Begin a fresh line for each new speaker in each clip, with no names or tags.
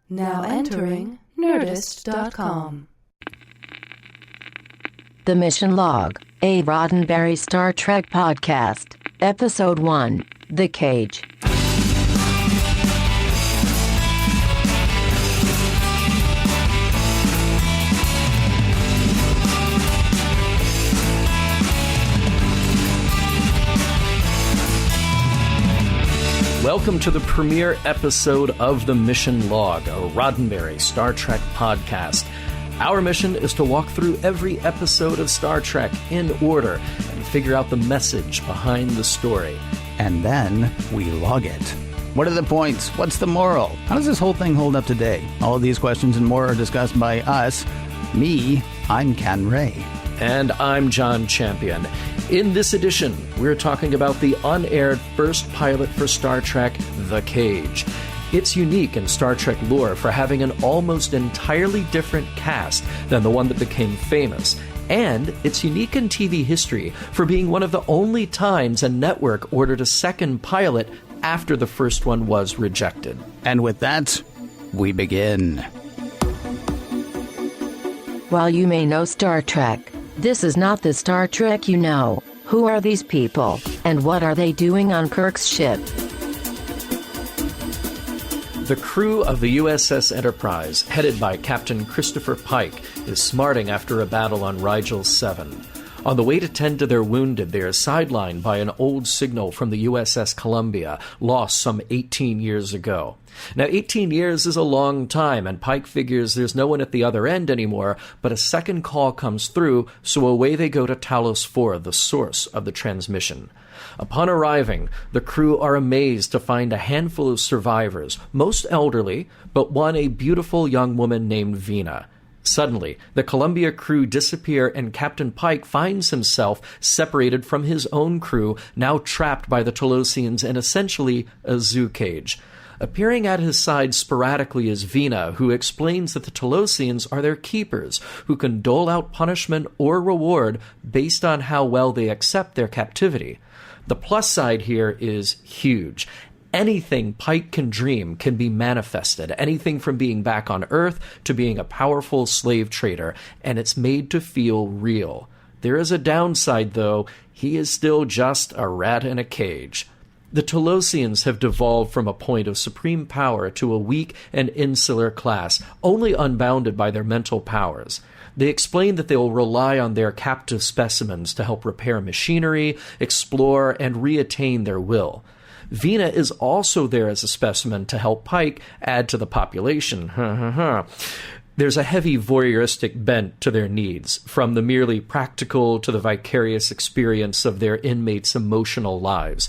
Now entering Nerdist.com.
The Mission Log, a Roddenberry Star Trek podcast. Episode 1, The Cage.
Welcome to the premiere episode of The Mission Log, a Roddenberry Star Trek podcast. Our mission is to walk through every episode of Star Trek in order and figure out the message behind the story.
And then we log it. What are the points? What's the moral? How does this whole thing hold up today? All of these questions and more are discussed by us. I'm Ken Ray.
And I'm John Champion. In this edition, we're talking about the unaired first pilot for Star Trek, The Cage. It's unique in Star Trek lore for having an almost entirely different cast than the one that became famous. And it's unique in TV history for being one of the only times a network ordered a second pilot after the first one was rejected.
And with that, we begin.
While you may know Star Trek, this is not the Star Trek you know. Who are these people, and what are they doing on Kirk's ship?
The crew of the USS Enterprise, headed by Captain Christopher Pike, is smarting after a battle on Rigel 7. On the way to tend to their wounded, they are sidelined by an old signal from the USS Columbia, lost some 18 years ago. Now, 18 years is a long time, and Pike figures there's no one at the other end anymore, but a second call comes through, so away they go to Talos 4, the source of the transmission. Upon arriving, the crew are amazed to find a handful of survivors, most elderly, but one a beautiful young woman named Vina. Suddenly, the Columbia crew disappear and Captain Pike finds himself separated from his own crew, now trapped by the Talosians in essentially a zoo cage. Appearing at his side sporadically is Vina, who explains that the Talosians are their keepers, who can dole out punishment or reward based on how well they accept their captivity. The plus side here is huge. Anything Pike can dream can be manifested, anything from being back on Earth to being a powerful slave trader, and it's made to feel real. There is a downside, though. He is still just a rat in a cage. The Talosians have devolved from a point of supreme power to a weak and insular class, only unbounded by their mental powers. They explain that they will rely on their captive specimens to help repair machinery, explore, and reattain their will. Vina is also there as a specimen to help Pike add to the population. There's a heavy voyeuristic bent to their needs, from the merely practical to the vicarious experience of their inmates' emotional lives.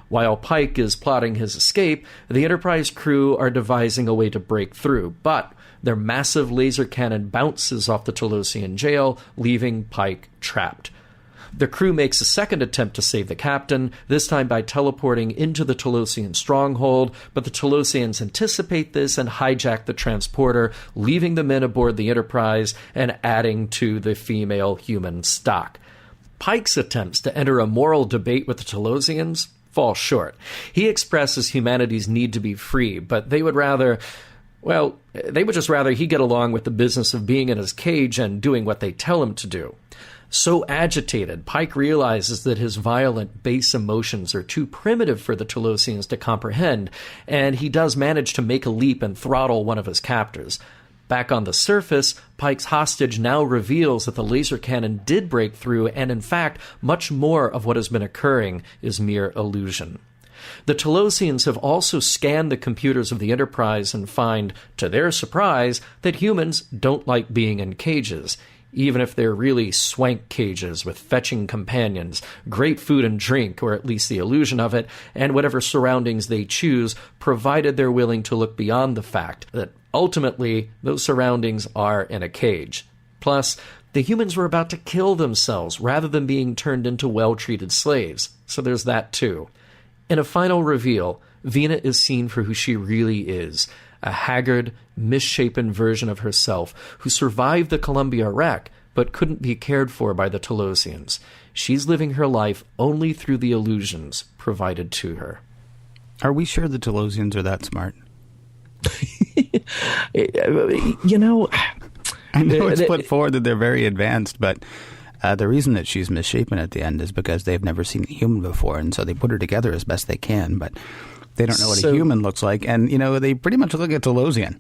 While Pike is plotting his escape, the Enterprise crew are devising a way to break through, but their massive laser cannon bounces off the Talosian jail, leaving Pike trapped. The crew makes a second attempt to save the captain, this time by teleporting into the Talosian stronghold, but the Talosians anticipate this and hijack the transporter, leaving the men aboard the Enterprise and adding to the female human stock. Pike's attempts to enter a moral debate with the Talosians fall short. He expresses humanity's need to be free, but they would just rather he get along with the business of being in his cage and doing what they tell him to do. So agitated, Pike realizes that his violent, base emotions are too primitive for the Talosians to comprehend, and he does manage to make a leap and throttle one of his captors. Back on the surface, Pike's hostage now reveals that the laser cannon did break through, and in fact, much more of what has been occurring is mere illusion. The Talosians have also scanned the computers of the Enterprise and find, to their surprise, that humans don't like being in cages, even if they're really swank cages with fetching companions, great food and drink, or at least the illusion of it, and whatever surroundings they choose, provided they're willing to look beyond the fact that ultimately those surroundings are in a cage. Plus, the humans were about to kill themselves rather than being turned into well-treated slaves, so there's that too. In a final reveal, Vina is seen for who she really is, a haggard, misshapen version of herself who survived the Columbia wreck but couldn't be cared for by the Talosians. She's living her life only through the illusions provided to her.
Are we sure the Talosians are that smart?
You know,
I know it's put forward that they're very advanced, but the reason that she's misshapen at the end is because they've never seen a human before, and so they put her together as best they can, but they don't know what a human looks like, and, you know, they pretty much look at Telosian.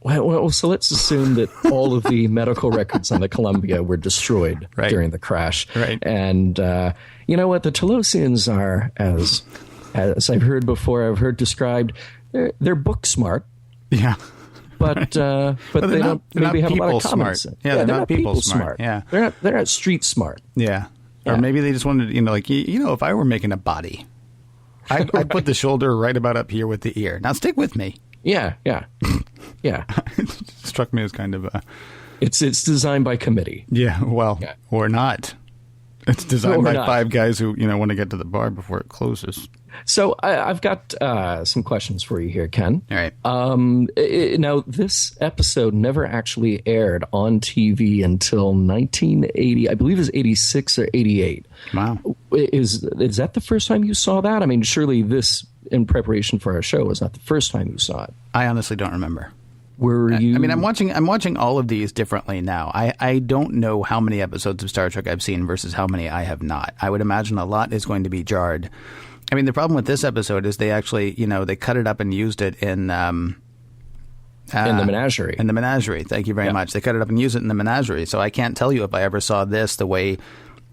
Well, so let's assume that all of the medical records on the Columbia were destroyed during the crash.
Right.
And you know what? The Telosians are, as I've heard before, I've heard described, they're book smart.
Yeah.
But they don't maybe have a lot of common sense.
Yeah, they're not people smart. Yeah.
They're not street smart.
Yeah. Or maybe they just wanted, you know, like, you know, if I were making a body, I'd put the shoulder right about up here with the ear. Now stick with me.
Yeah.
It struck me as kind of
It's designed by committee.
Yeah, well, or not. It's designed by five guys who, you know, want to get to the bar before it closes.
So I've got some questions for you here, Ken.
All right.
Now, this episode never actually aired on TV until 1980. I believe it was 86 or 88.
Wow.
Is that the first time you saw that? I mean, surely this, in preparation for our show, was not the first time you saw it.
I honestly don't remember.
Were you?
I mean, I'm watching all of these differently now. I don't know how many episodes of Star Trek I've seen versus how many I have not. I would imagine a lot is going to be jarred. I mean, the problem with this episode is they actually, you know, they cut it up and used it in the
menagerie.
In the menagerie. Thank you very much. They cut it up and used it in the menagerie. So I can't tell you if I ever saw this the way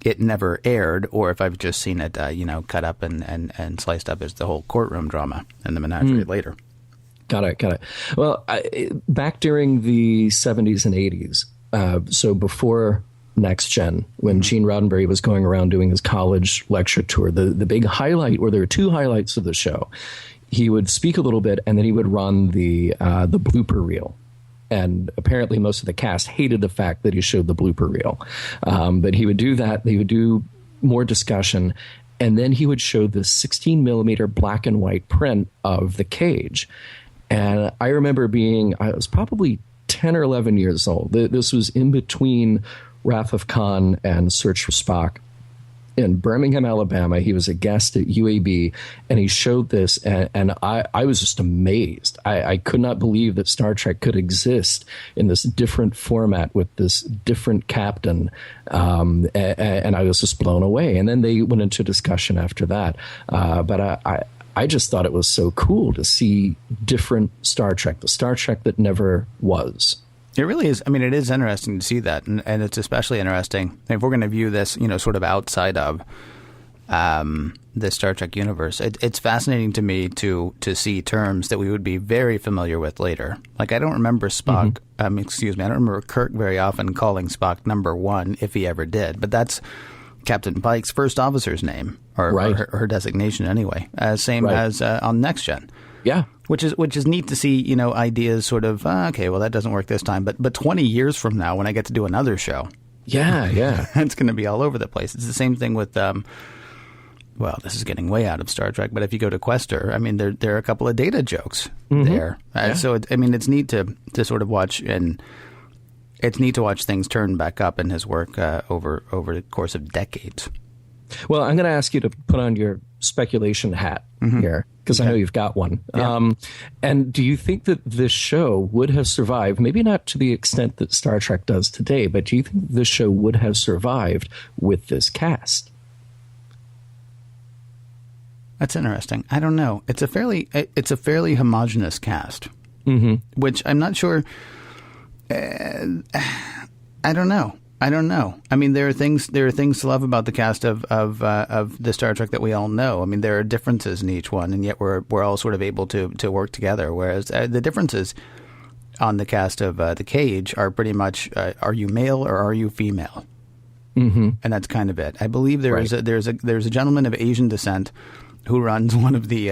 it never aired, or if I've just seen it, you know, cut up and sliced up as the whole courtroom drama in the menagerie later.
Got it. Well, back during the 70s and 80s, so before Next Gen, when Gene Roddenberry was going around doing his college lecture tour, the big highlight, or there were two highlights of the show, he would speak a little bit and then he would run the blooper reel. And apparently most of the cast hated the fact that he showed the blooper reel. But he would do that. He would do more discussion. And then he would show the 16 millimeter black and white print of the cage. And I remember I was probably 10 or 11 years old. This was in between Wrath of Khan and Search for Spock in Birmingham, Alabama. He was a guest at UAB, and he showed this, and I was just amazed. I could not believe that Star Trek could exist in this different format with this different captain, and I was just blown away. And then they went into discussion after that. But I just thought it was so cool to see different Star Trek, the Star Trek that never was.
It really is. I mean, it is interesting to see that, and it's especially interesting if we're going to view this, you know, sort of outside of the Star Trek universe. It's fascinating to me to see terms that we would be very familiar with later. Like, I don't remember Spock. I don't remember Kirk very often calling Spock number one, if he ever did. But that's Captain Pike's first officer's name, or her designation anyway. Same as on Next Gen.
Yeah.
Which is neat to see, you know, ideas sort of, okay, well, that doesn't work this time. But 20 years from now, when I get to do another show, it's going to be all over the place. It's the same thing with, well, this is getting way out of Star Trek, but if you go to Questor, I mean, there are a couple of data jokes there. So, it's neat to sort of watch, and it's neat to watch things turn back up in his work over the course of decades.
Well, I'm going to ask you to put on your speculation hat here, because I know you've got one.
Yeah.
And do you think that this show would have survived, maybe not to the extent that Star Trek does today, but do you think this show would have survived with this cast?
That's interesting. I don't know. It's a fairly homogenous cast, which I'm not sure. I don't know. I mean, there are things to love about the cast of the Star Trek that we all know. I mean, there are differences in each one, and yet we're all sort of able to work together. Whereas the differences on the cast of The Cage are pretty much are you male or are you female? And that's kind of it. I believe there's a gentleman of Asian descent who runs one of the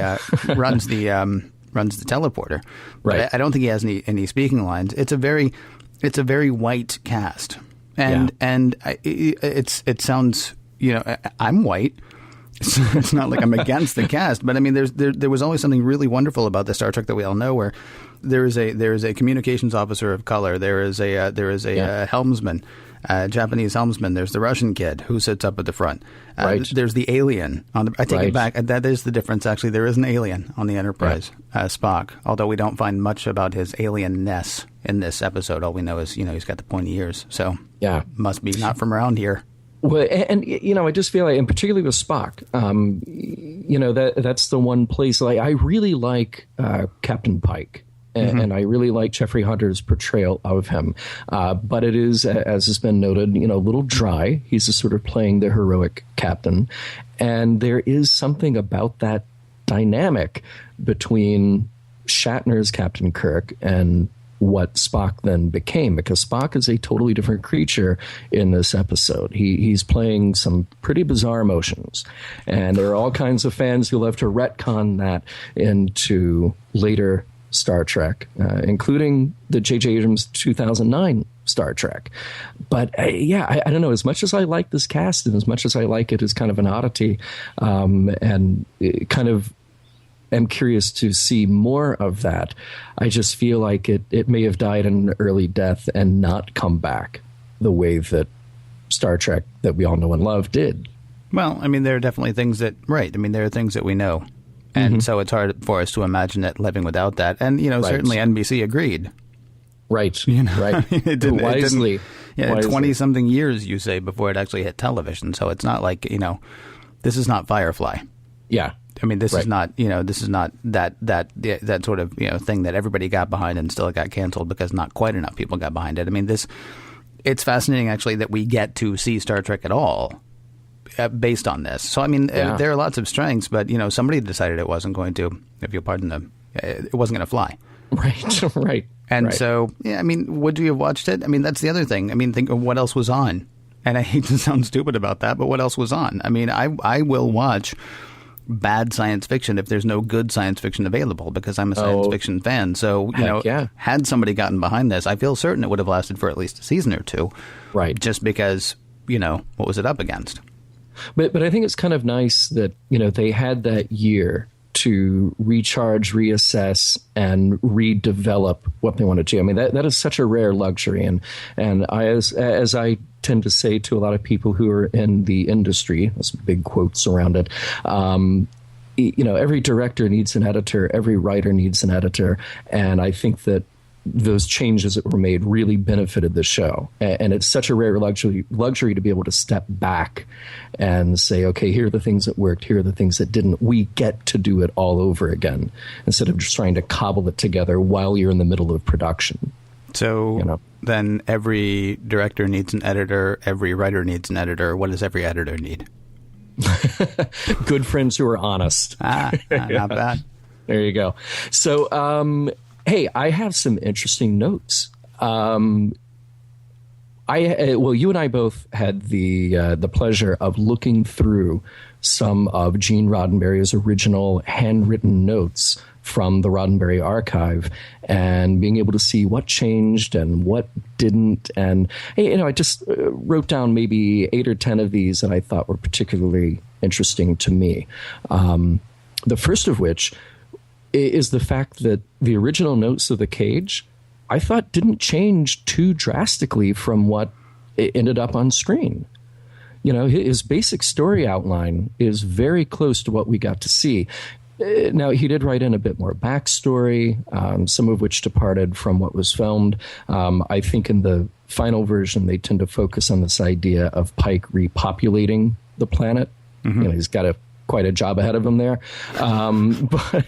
runs the teleporter. Right. But I don't think he has any speaking lines. It's a very white cast. And it sounds, you know, I'm white. It's not like I'm against the cast, but I mean, there was always something really wonderful about the Star Trek that we all know, where there is a communications officer of color, there is a helmsman, Japanese helmsman. There's the Russian kid who sits up at the front.
Right.
There's the alien. I take it back. That is the difference, actually. There is an alien on the Enterprise, Spock, although we don't find much about his alienness in this episode. All we know is, he's got the pointy ears. So must be not from around here.
Well, and I just feel like, and particularly with Spock, that's the one place I really like Captain Pike. And I really like Jeffrey Hunter's portrayal of him. But it is, as has been noted, a little dry. He's just sort of playing the heroic captain. And there is something about that dynamic between Shatner's Captain Kirk and what Spock then became, because Spock is a totally different creature in this episode. He's playing some pretty bizarre emotions. And there are all kinds of fans who love to retcon that into later Star Trek, including the J.J. Abrams 2009 Star Trek. But I don't know, as much as I like this cast and as much as I like it as kind of an oddity, and kind of am curious to see more of that, I just feel like it may have died an early death and not come back the way that Star Trek that we all know and love did.
Well, I mean, there are definitely things that, there are things that we know. And so it's hard for us to imagine it living without that. And, certainly NBC agreed.
Right. Right.
It didn't,
wisely.
20-something years, you say, before it actually hit television. So it's not like, this is not Firefly.
Yeah.
I mean, this is not, this is not that sort of, thing that everybody got behind and still got canceled because not quite enough people got behind it. I mean, it's fascinating, actually, that we get to see Star Trek at all. Based on this. So, I mean, there are lots of strengths, but, somebody decided it wasn't going to, if you'll pardon it wasn't going to fly.
Right, right.
And so, would you have watched it? I mean, that's the other thing. I mean, think of what else was on. And I hate to sound stupid about that, but what else was on? I mean, I will watch bad science fiction if there's no good science fiction available, because I'm a science fiction fan. So, had somebody gotten behind this, I feel certain it would have lasted for at least a season or two.
Right.
Just because, what was it up against?
But I think it's kind of nice that, they had that year to recharge, reassess, and redevelop what they wanted to do. I mean, that is such a rare luxury. And I, as I tend to say to a lot of people who are in the industry, that's big quotes around it, every director needs an editor, every writer needs an editor. And I think that those changes that were made really benefited the show. And it's such a rare luxury to be able to step back and say, okay, here are the things that worked, here are the things that didn't. We get to do it all over again instead of just trying to cobble it together while you're in the middle of production.
So then every director needs an editor, every writer needs an editor. What does every editor need?
Good friends who are honest.
Not bad.
There you go. So, hey, I have some interesting notes. You and I both had the pleasure of looking through some of Gene Roddenberry's original handwritten notes from the Roddenberry archive and being able to see what changed and what didn't. And, I just wrote down maybe 8 or 10 of these that I thought were particularly interesting to me. The first of which is the fact that the original notes of The Cage, I thought, didn't change too drastically from what it ended up on screen. His basic story outline is very close to what we got to see. Now, he did write in a bit more backstory, some of which departed from what was filmed. I think in the final version, they tend to focus on this idea of Pike repopulating the planet. Mm-hmm. He's got quite a job ahead of him there. But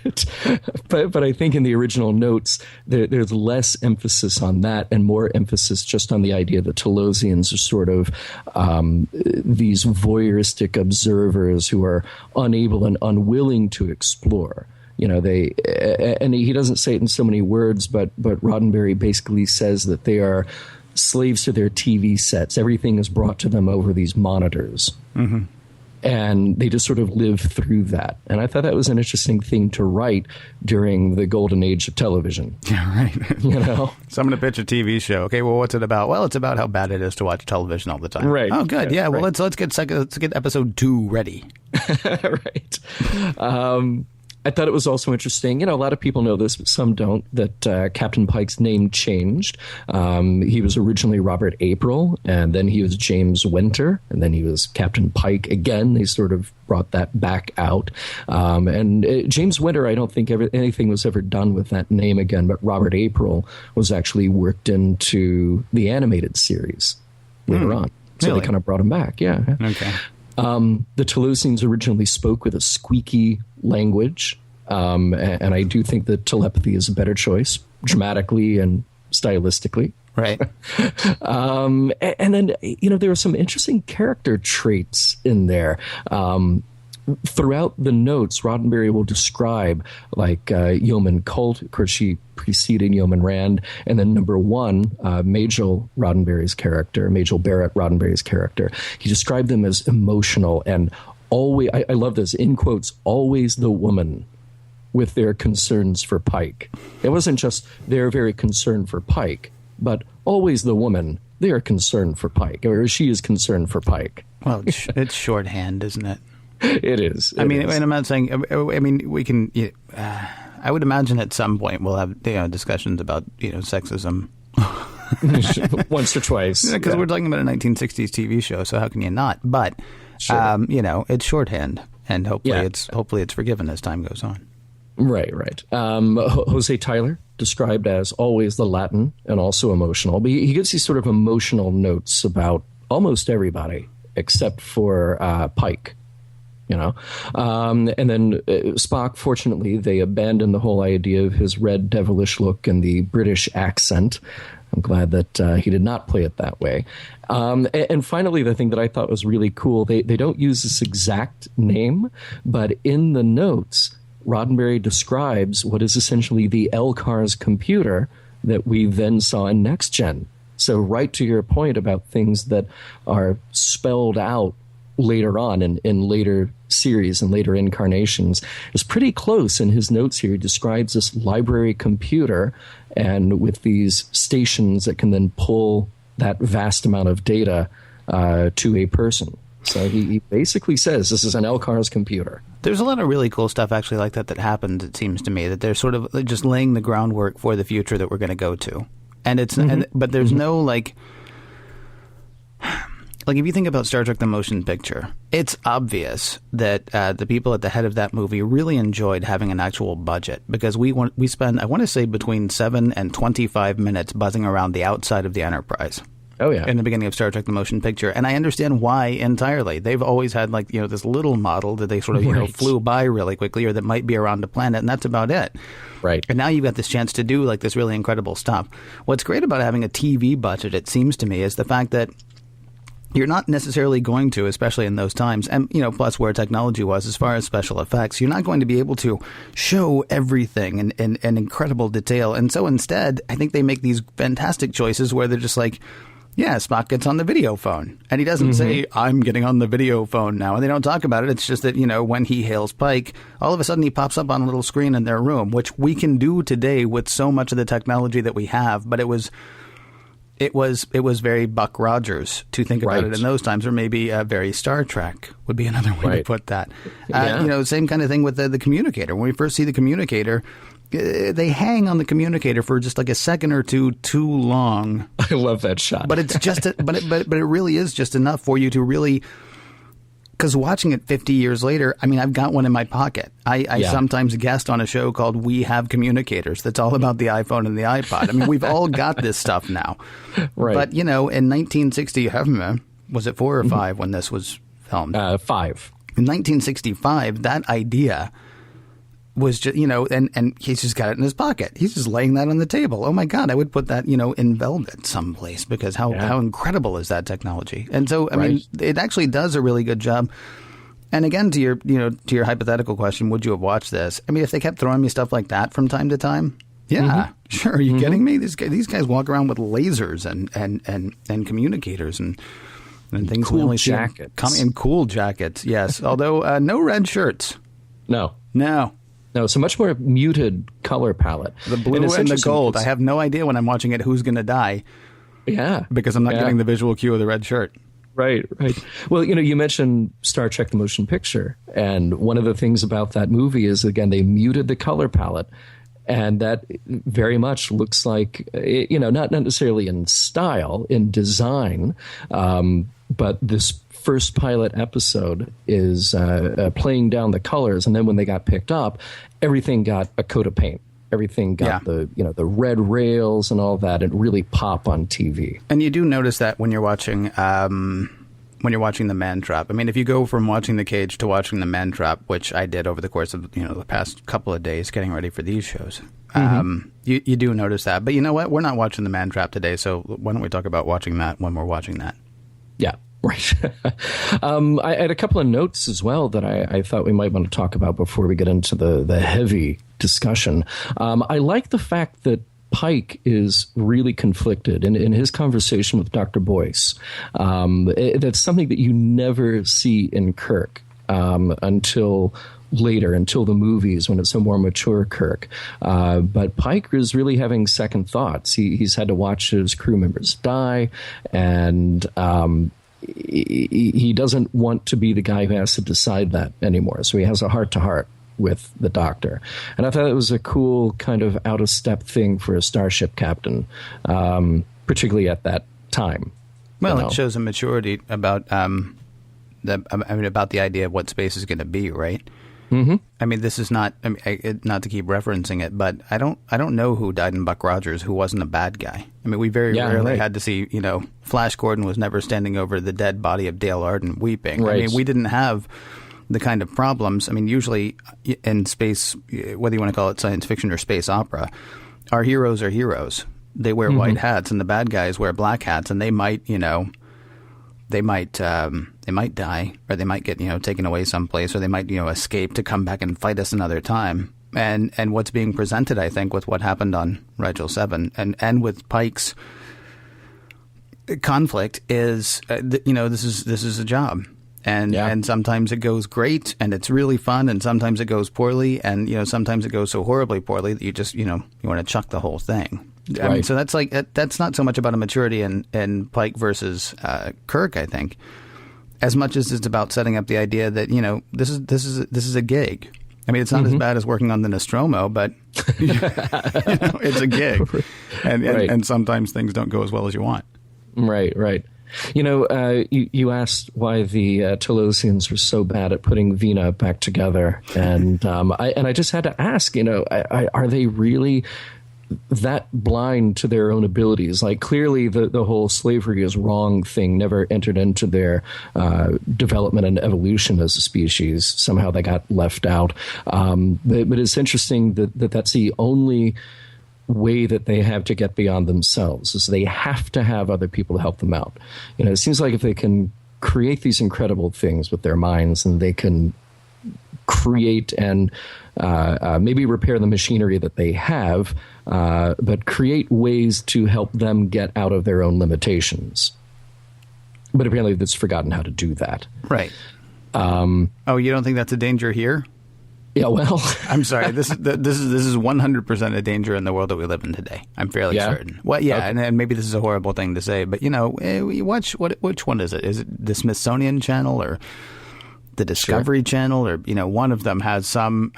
I think in the original notes, there's less emphasis on that and more emphasis just on the idea that Talosians are sort of these voyeuristic observers who are unable and unwilling to explore. And he doesn't say it in so many words, but Roddenberry basically says that they are slaves to their TV sets. Everything is brought to them over these monitors. Mm-hmm. And they just sort of live through that. And I thought that was an interesting thing to write during the golden age of television.
Yeah, right. So I'm going to pitch a TV show. Okay, well, what's it about? Well, it's about how bad it is to watch television all the time.
Right.
Oh, good. Yeah, well,
right.
let's get episode 2 ready.
Right. I thought it was also interesting. A lot of people know this, but some don't, that Captain Pike's name changed. He was originally Robert April, and then he was James Winter, and then he was Captain Pike again. They sort of brought that back out. James Winter, I don't think anything was ever done with that name again, but Robert April was actually worked into the animated series later on. So
really?
They kind of brought him back, yeah.
Okay.
The Toulousians originally spoke with a squeaky language, and I do think that telepathy is a better choice, dramatically and stylistically.
Right.
And then, there are some interesting character traits in there. Throughout the notes, Roddenberry will describe like Yeoman Colt. Of course, she preceded Yeoman Rand. And then number one, Majel Roddenberry's character, Majel Barrett Roddenberry's character. He described them as emotional and always, I love this, in quotes, always the woman with their concerns for Pike. It wasn't just they're very concerned for Pike, but always the woman, they are concerned for Pike, or she is concerned for Pike.
Well, it's shorthand, isn't it?
It is.
And I'm not saying. I mean, we can. I would imagine at some point we'll have discussions about sexism
once or twice,
because we're talking about a 1960s TV show. So how can you not? But
sure.
It's shorthand, and hopefully it's forgiven as time goes on.
Right. Jose Tyler, described as always the Latin and also emotional, but he gives these sort of emotional notes about almost everybody except for Pike. And then Spock, fortunately, they abandoned the whole idea of his red devilish look and the British accent. I'm glad that he did not play it that way. And finally, the thing that I thought was really cool, they don't use this exact name, but in the notes, Roddenberry describes what is essentially the LCARS computer that we then saw in Next Gen. So right to your point about things that are spelled out later on in later series and later incarnations is pretty close in his notes here. He describes this library computer and with these stations that can then pull that vast amount of data to a person. So he basically says this is an LCARS computer.
There's a lot of really cool stuff actually like that happens, it seems to me, that they're sort of just laying the groundwork for the future that we're going to go to. And it's but there's no like if you think about Star Trek: The Motion Picture, it's obvious that the people at the head of that movie really enjoyed having an actual budget, because we spend, I want to say, between 7 and 25 minutes buzzing around the outside of the Enterprise.
Oh, yeah.
In the beginning of Star Trek: The Motion Picture. And I understand why entirely. They've always had this little model that they sort of flew by really quickly, or that might be around the planet, and that's about it.
Right.
And now you've got this chance to do this really incredible stuff. What's great about having a TV budget, it seems to me, is the fact that you're not necessarily going to, especially in those times, and plus where technology was as far as special effects, you're not going to be able to show everything in incredible detail. And so instead, I think they make these fantastic choices where they're just like, yeah, Spock gets on the video phone. And he doesn't say, I'm getting on the video phone now. And they don't talk about it. It's just that, when he hails Pike, all of a sudden he pops up on a little screen in their room, which we can do today with so much of the technology that we have. But it was very Buck Rogers to think about it in those times, or maybe very Star Trek would be another way to put that. Same kind of thing with the communicator. When we first see the communicator, they hang on the communicator for just like a second or two too long.
I love that shot.
But it's just, but it really is just enough for you to really. Because watching it 50 years later, I mean, I've got one in my pocket. I sometimes guest on a show called We Have Communicators that's all about the iPhone and the iPod. I mean, we've all got this stuff now.
Right.
But, in 1960, was it 4 or 5 when this was filmed?
5.
In 1965, that idea was just, and he's just got it in his pocket. He's just laying that on the table. Oh, my God, I would put that, in velvet someplace, because how incredible is that technology? And so, I mean, it actually does a really good job. And again, to your hypothetical question, would you have watched this? I mean, if they kept throwing me stuff like that from time to time, sure. Are you kidding me? These guys walk around with lasers and communicators and things.
Cool
we only
jackets.
In cool jackets, yes. Although no red shirts.
No, it's a much more muted color palette.
The blue and the gold. I have no idea when I'm watching it who's going to die.
Yeah.
Because I'm not getting the visual cue of the red shirt.
Right. Well, you mentioned Star Trek the Motion Picture, and one of the things about that movie is, again, they muted the color palette, and that very much looks like, not necessarily in style, in design, but this first pilot episode is playing down the colors, and then when they got picked up, everything got a coat of paint. Everything got the red rails and all that, and really pop on TV.
And you do notice that when you're watching The Man Trap. I mean, if you go from watching The Cage to watching The Man Trap, which I did over the course of the past couple of days getting ready for these shows, you do notice that. But you know what? We're not watching The Man Trap today, so why don't we talk about watching that when we're watching that?
Yeah. Right. I had a couple of notes as well that I thought we might want to talk about before we get into the heavy discussion. I like the fact that Pike is really conflicted in his conversation with Dr. Boyce. That's something that you never see in Kirk until later, until the movies, when it's a more mature Kirk. But Pike is really having second thoughts. He's had to watch his crew members die, and he doesn't want to be the guy who has to decide that anymore. So he has a heart-to-heart with the Doctor. And I thought it was a cool kind of out-of-step thing for a starship captain, particularly at that time.
Well, it shows a maturity about about the idea of what space is going to be, right? Mm-hmm. I mean, this is not. I mean, not to keep referencing it, but I don't know who died in Buck Rogers who wasn't a bad guy. I mean, we very rarely had to see. Flash Gordon was never standing over the dead body of Dale Arden weeping. Right. I mean, we didn't have the kind of problems. I mean, usually in space, whether you want to call it science fiction or space opera, our heroes are heroes. They wear white hats, and the bad guys wear black hats, and they might die, or they might get taken away someplace, or they might escape to come back and fight us another time. And what's being presented, I think, with what happened on Rigel 7 and with Pike's conflict is this is a job. And sometimes it goes great and it's really fun, and sometimes it goes poorly, and sometimes it goes so horribly poorly that you just you want to chuck the whole thing. I mean, so that's not so much about a maturity in Pike versus Kirk, I think, as much as it's about setting up the idea that this is a gig. I mean, it's not as bad as working on the Nostromo, but it's a gig, and sometimes things don't go as well as you want. Right.
You asked why the Telosians were so bad at putting Vina back together, and I just had to ask, are they really that blind to their own abilities? Like, clearly the whole slavery is wrong thing never entered into their development and evolution as a species. Somehow they got left out. But it's interesting that that's the only way that they have to get beyond themselves, is they have to have other people to help them out. It seems like if they can create these incredible things with their minds, and they can create and maybe repair the machinery that they have, but create ways to help them get out of their own limitations. But apparently it's forgotten how to do that.
Right. You don't think that's a danger here?
Yeah, well,
I'm sorry. This is 100% a danger in the world that we live in today. I'm fairly certain. Well, yeah, okay. and maybe this is a horrible thing to say, but you watch which one is it? Is it the Smithsonian Channel or the Discovery Channel, or one of them has some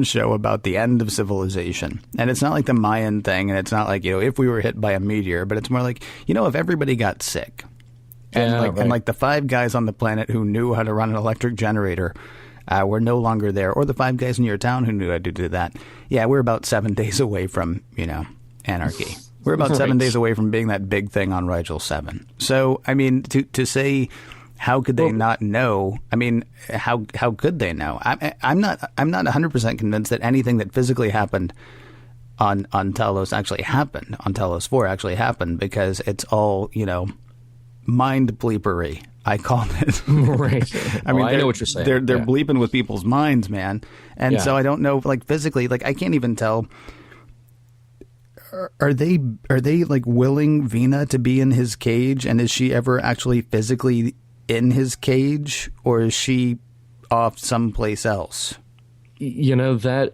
show about the end of civilization, and it's not like the Mayan thing, and it's not like if we were hit by a meteor, but it's more like if everybody got sick, and and the 5 guys on the planet who knew how to run an electric generator were no longer there, or the 5 guys in your town who knew how to do that. Yeah, we're about 7 days away from anarchy. We're about 7 days away from being that big thing on Rigel 7. So I mean, to say, how could they not know? I mean, how could they know? I'm not 100% convinced that anything that physically happened on Talos actually happened, on Talos 4 actually happened, because it's all, mind bleepery, I call it. Right. I mean, I know what you're saying. They're bleeping with people's minds, man. And so I don't know, physically, I can't even tell. Are they willing Vina to be in his cage, and is she ever actually physically in his cage, or is she off someplace else?
That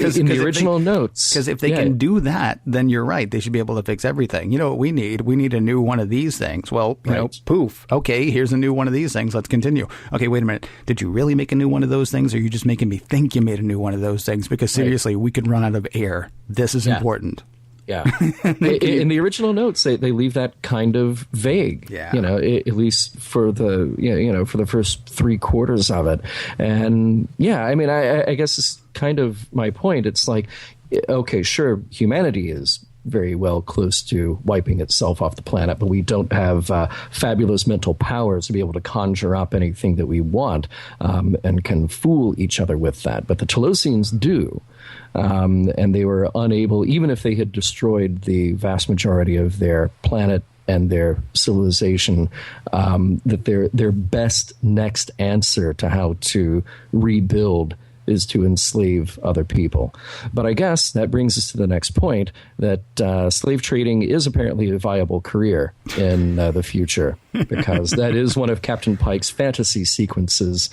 in the original notes.
Because if they can do that, then you're right. They should be able to fix everything. You know what we need? We need a new one of these things. Well, you know, poof. Okay, here's a new one of these things. Let's continue. Okay, wait a minute. Did you really make a new one of those things, or are you just making me think you made a new one of those things? Because seriously, we could run out of air. This is important.
Yeah. In the original notes, they leave that kind of vague, you know, at least for the, you know, for the first 3/4 of it. And yeah, I mean, I guess it's kind of my point. It's like, okay, sure, humanity is very well close to wiping itself off the planet, but we don't have fabulous mental powers to be able to conjure up anything that we want and can fool each other with that. But the Telosians do. And they were unable, even if they had destroyed the vast majority of their planet and their civilization, that their best next answer to how to rebuild is to enslave other people. But I guess that brings us to the next point, that slave trading is apparently a viable career in the future, because that is one of Captain Pike's fantasy sequences.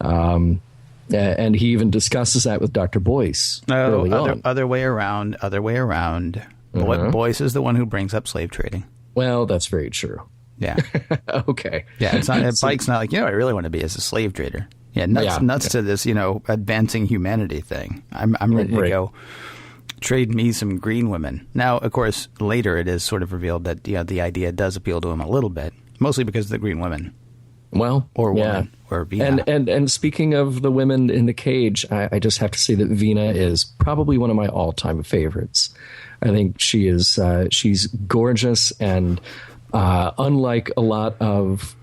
And he even discusses that with Dr. Boyce early on.
Other way around. Boyce is the one who brings up slave trading.
Well, that's very true.
Yeah.
Okay.
Yeah, it's not, Pike's not like, you know what I really want to be as a slave trader. Yeah, nuts to this, you know, advancing humanity thing. I'm ready to go trade me some green women. Now, of course, later it is sort of revealed that, you know, the idea does appeal to him a little bit, mostly because of the green women.
Well,
or woman, or Vina.
And speaking of the women in the cage, I just have to say that Vina is probably one of my all-time favorites. I think she is she's gorgeous, and unlike a lot of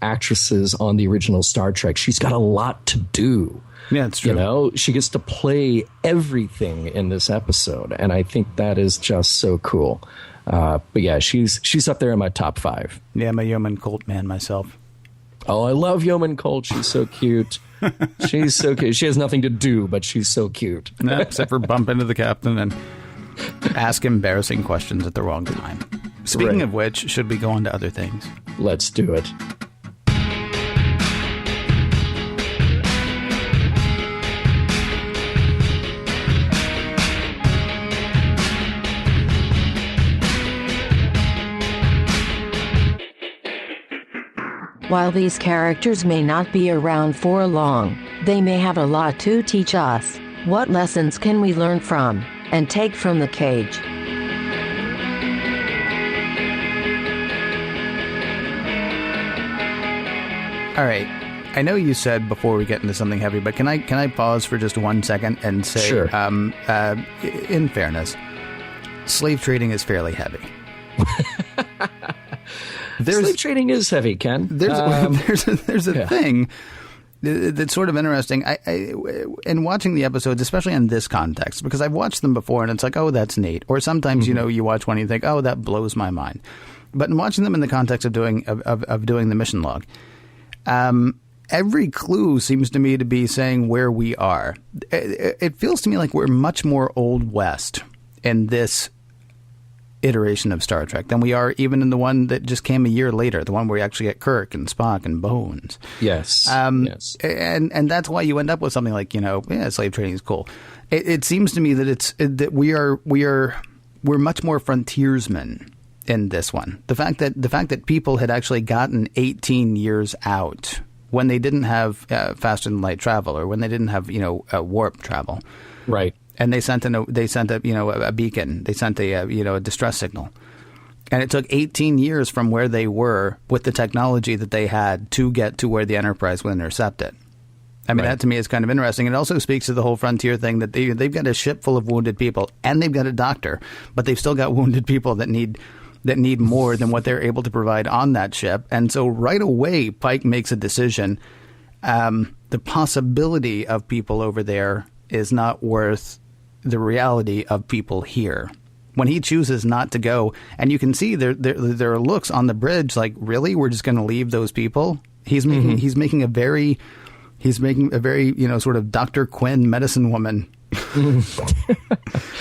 actresses on the original Star Trek, she's got a lot to do.
Yeah, it's true.
You know, she gets to play everything in this episode, and I think that is just so cool. But yeah, she's up there in my top 5.
Yeah, I'm a Yeoman Colt man myself.
Oh, I love Yeoman Colt. She's so cute. She's so cute. She has nothing to do, but she's so cute.
No, except for bump into the captain and ask embarrassing questions at the wrong time. Speaking of which, should we go on to other things?
Let's do it.
While these characters may not be around for long, they may have a lot to teach us. What lessons can we learn from and take from the cage?
All right. I know you said before we get into something heavy, but can I pause for just 1 second and say,
sure.
In fairness, slave trading is fairly heavy.
Slave trading is heavy, Ken.
There's a thing that's sort of interesting. I in watching the episodes, especially in this context, because I've watched them before and it's like, oh, that's neat. Or sometimes, you know, you watch one and you think, oh, that blows my mind. But in watching them in the context of doing the mission log, every clue seems to me to be saying where we are. It feels to me like we're much more Old West in this iteration of Star Trek than we are even in the one that just came a year later, the one where we actually get Kirk and Spock and Bones.
Yes.
Yes. And that's why you end up with something like, you know, yeah, slave trading is cool. It seems to me that that we're much more frontiersmen in this one. The fact that people had actually gotten 18 years out when they didn't have faster than light travel, or when they didn't have, you know, warp travel.
Right.
And they sent a you know, a beacon. They sent a distress signal, and it took 18 years from where they were with the technology that they had to get to where the Enterprise would intercept it. I mean, that to me is kind of interesting. It also speaks to the whole frontier thing that they've got a ship full of wounded people, and they've got a doctor, but they've still got wounded people that need more than what they're able to provide on that ship. And so right away, Pike makes a decision. The possibility of people over there is not worth the reality of people here. When he chooses not to go, and you can see there are looks on the bridge like, really, we're just going to leave those people? He's making a very, you know, sort of Dr. Quinn medicine woman.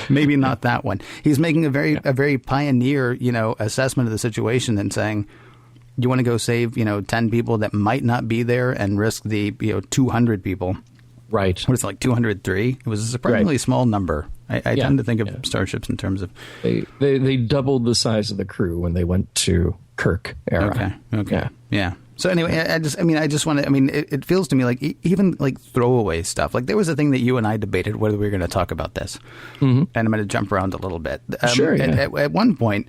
Maybe not that one. He's making a very pioneer, you know, assessment of the situation and saying, you want to go save, you know, 10 people that might not be there and risk the, you know, 200 people
Right.
What is it, like 203? It was a surprisingly small number. I tend to think of starships in terms of...
They doubled the size of the crew when they went to Kirk era.
Okay. Yeah. So anyway, I just want to, it feels to me like even like throwaway stuff. Like there was a thing that you and I debated whether we were going to talk about this. Mm-hmm. And I'm going to jump around a little bit.
Sure. Yeah.
At one point,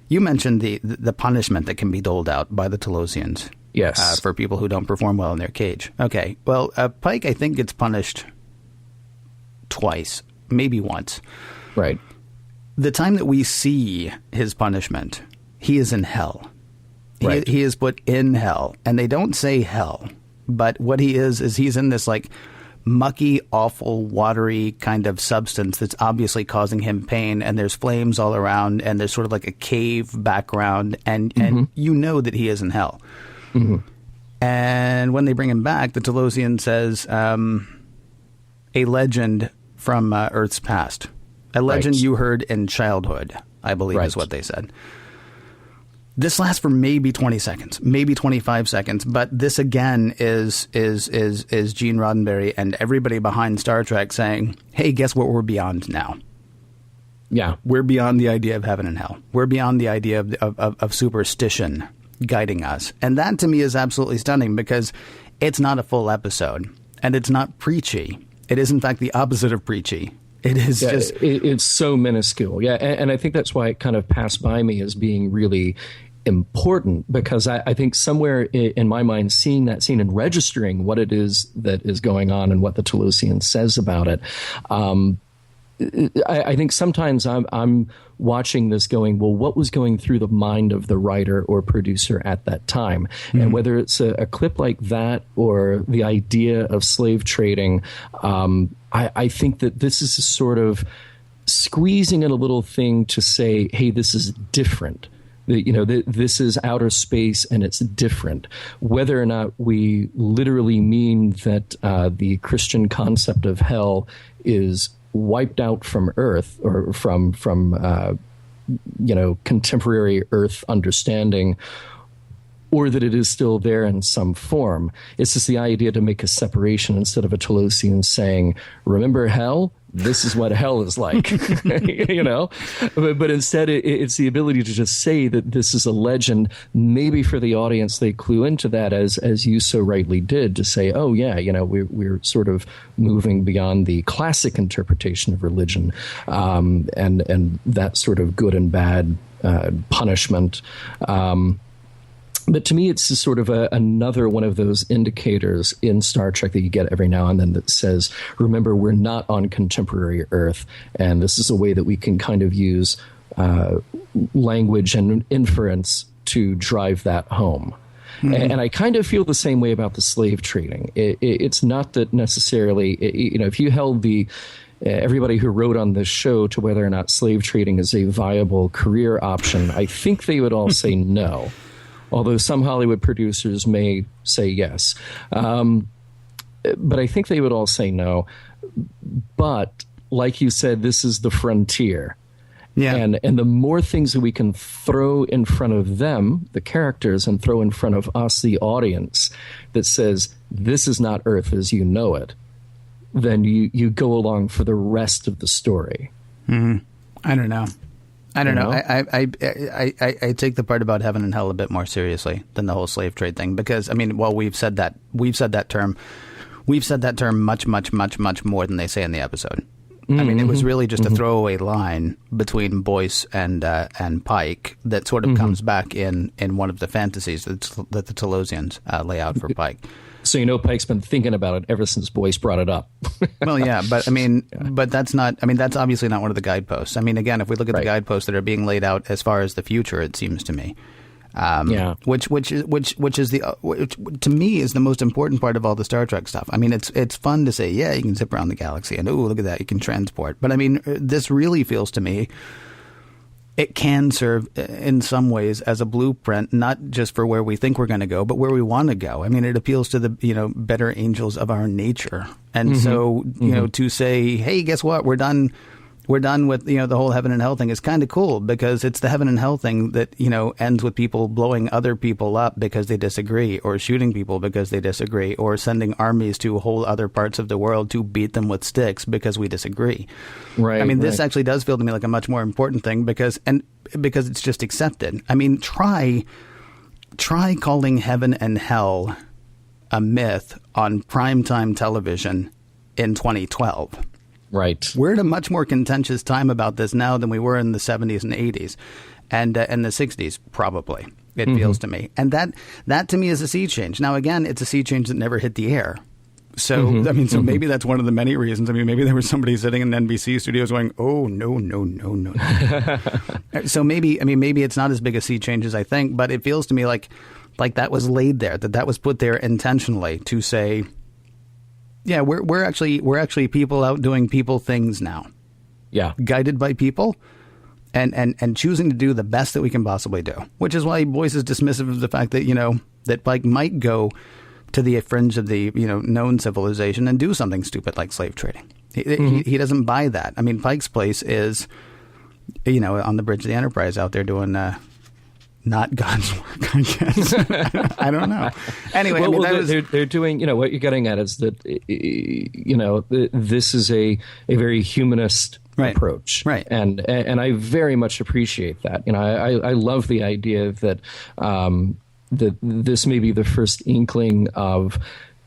you mentioned the punishment that can be doled out by the Telosians.
Yes.
For people who don't perform well in their cage. Okay. Well, Pike, I think, gets punished twice, maybe once.
Right.
The time that we see his punishment, he is in hell.
Right.
He is put in hell. And they don't say hell. But what he is he's in this, like, mucky, awful, watery kind of substance that's obviously causing him pain, and there's flames all around, and there's sort of like a cave background, and you know that he is in hell. Mm-hmm. And when they bring him back, the Telosian says, a legend from Earth's past. A legend you heard in childhood, I believe is what they said. This lasts for maybe 20 seconds, maybe 25 seconds, but this again is Gene Roddenberry and everybody behind Star Trek saying, hey, guess what we're beyond now?
Yeah.
We're beyond the idea of heaven and hell. We're beyond the idea of superstition guiding us. And that to me is absolutely stunning because it's not a full episode and it's not preachy. It is in fact the opposite of preachy. It is
it's so minuscule. Yeah. And I think that's why it kind of passed by me as being really important, because I think somewhere in my mind, seeing that scene and registering what it is that is going on and what the Telosian says about it, I think sometimes I'm watching this going, well, what was going through the mind of the writer or producer at that time? Mm-hmm. And whether it's a clip like that or the idea of slave trading, I think that this is a sort of squeezing in a little thing to say, hey, this is different. This is outer space and it's different. Whether or not we literally mean that the Christian concept of hell is wiped out from Earth or from contemporary Earth understanding, or that it is still there in some form. It's just the idea to make a separation instead of a Telosian saying, remember hell? This is what hell is like, but instead it's the ability to just say that this is a legend. Maybe for the audience, they clue into that as you so rightly did, to say, oh yeah, we're sort of moving beyond the classic interpretation of religion, and that sort of good and bad punishment. But to me, it's just sort of another one of those indicators in Star Trek that you get every now and then that says, remember, we're not on contemporary Earth. And this is a way that we can kind of use language and inference to drive that home. Mm-hmm. And I kind of feel the same way about the slave trading. It's not that necessarily, if you held everybody who wrote on this show to whether or not slave trading is a viable career option, I think they would all say no. Although some Hollywood producers may say yes. But I think they would all say no. But like you said, this is the frontier. Yeah. And the more things that we can throw in front of them, the characters, and throw in front of us, the audience, that says, this is not Earth as you know it, then you go along for the rest of the story.
Mm-hmm. I don't know. I take the part about heaven and hell a bit more seriously than the whole slave trade thing, because we've said that term much more than they say in the episode. Mm-hmm. I mean, it was really just a throwaway line between Boyce and Pike that sort of comes back in one of the fantasies that the Telosians lay out for Pike.
So Pike's been thinking about it ever since Boyce brought it up.
Well, yeah, but but that's not. I mean, that's obviously not one of the guideposts. I mean, again, if we look at the guideposts that are being laid out as far as the future, it seems to me, which is to me is the most important part of all the Star Trek stuff. I mean, it's fun to say, yeah, you can zip around the galaxy, and look at that, you can transport. But I mean, this really feels to me, it can serve in some ways as a blueprint, not just for where we think we're going to go, but where we want to go. I mean, it appeals to the, better angels of our nature. And so, to say, hey, guess what? We're done We're done with, the whole heaven and hell thing. Is kind of cool because it's the heaven and hell thing that, ends with people blowing other people up because they disagree, or shooting people because they disagree, or sending armies to whole other parts of the world to beat them with sticks because we disagree.
Right.
I mean, this actually does feel to me like a much more important thing because it's just accepted. I mean, try calling heaven and hell a myth on primetime television in 2012.
Right.
We're at a much more contentious time about this now than we were in the 70s and 80s and the 60s, probably, it feels to me. And that to me is a sea change. Now, again, it's a sea change that never hit the air. So, maybe that's one of the many reasons. I mean, maybe there was somebody sitting in NBC studios going, oh, no. So maybe it's not as big a sea change as I think, but it feels to me like that was laid there, that was put there intentionally to say, yeah, we're actually people out doing people things now.
Yeah.
Guided by people and choosing to do the best that we can possibly do, which is why Boyce is dismissive of the fact that, that Pike might go to the fringe of the, known civilization and do something stupid like slave trading. He doesn't buy that. I mean, Pike's place is, on the bridge of the Enterprise out there doing not God's work, I guess. I don't know. Anyway,
they're doing, what you're getting at is that, this is a very humanist approach.
Right.
And I very much appreciate that. I love the idea that that this may be the first inkling of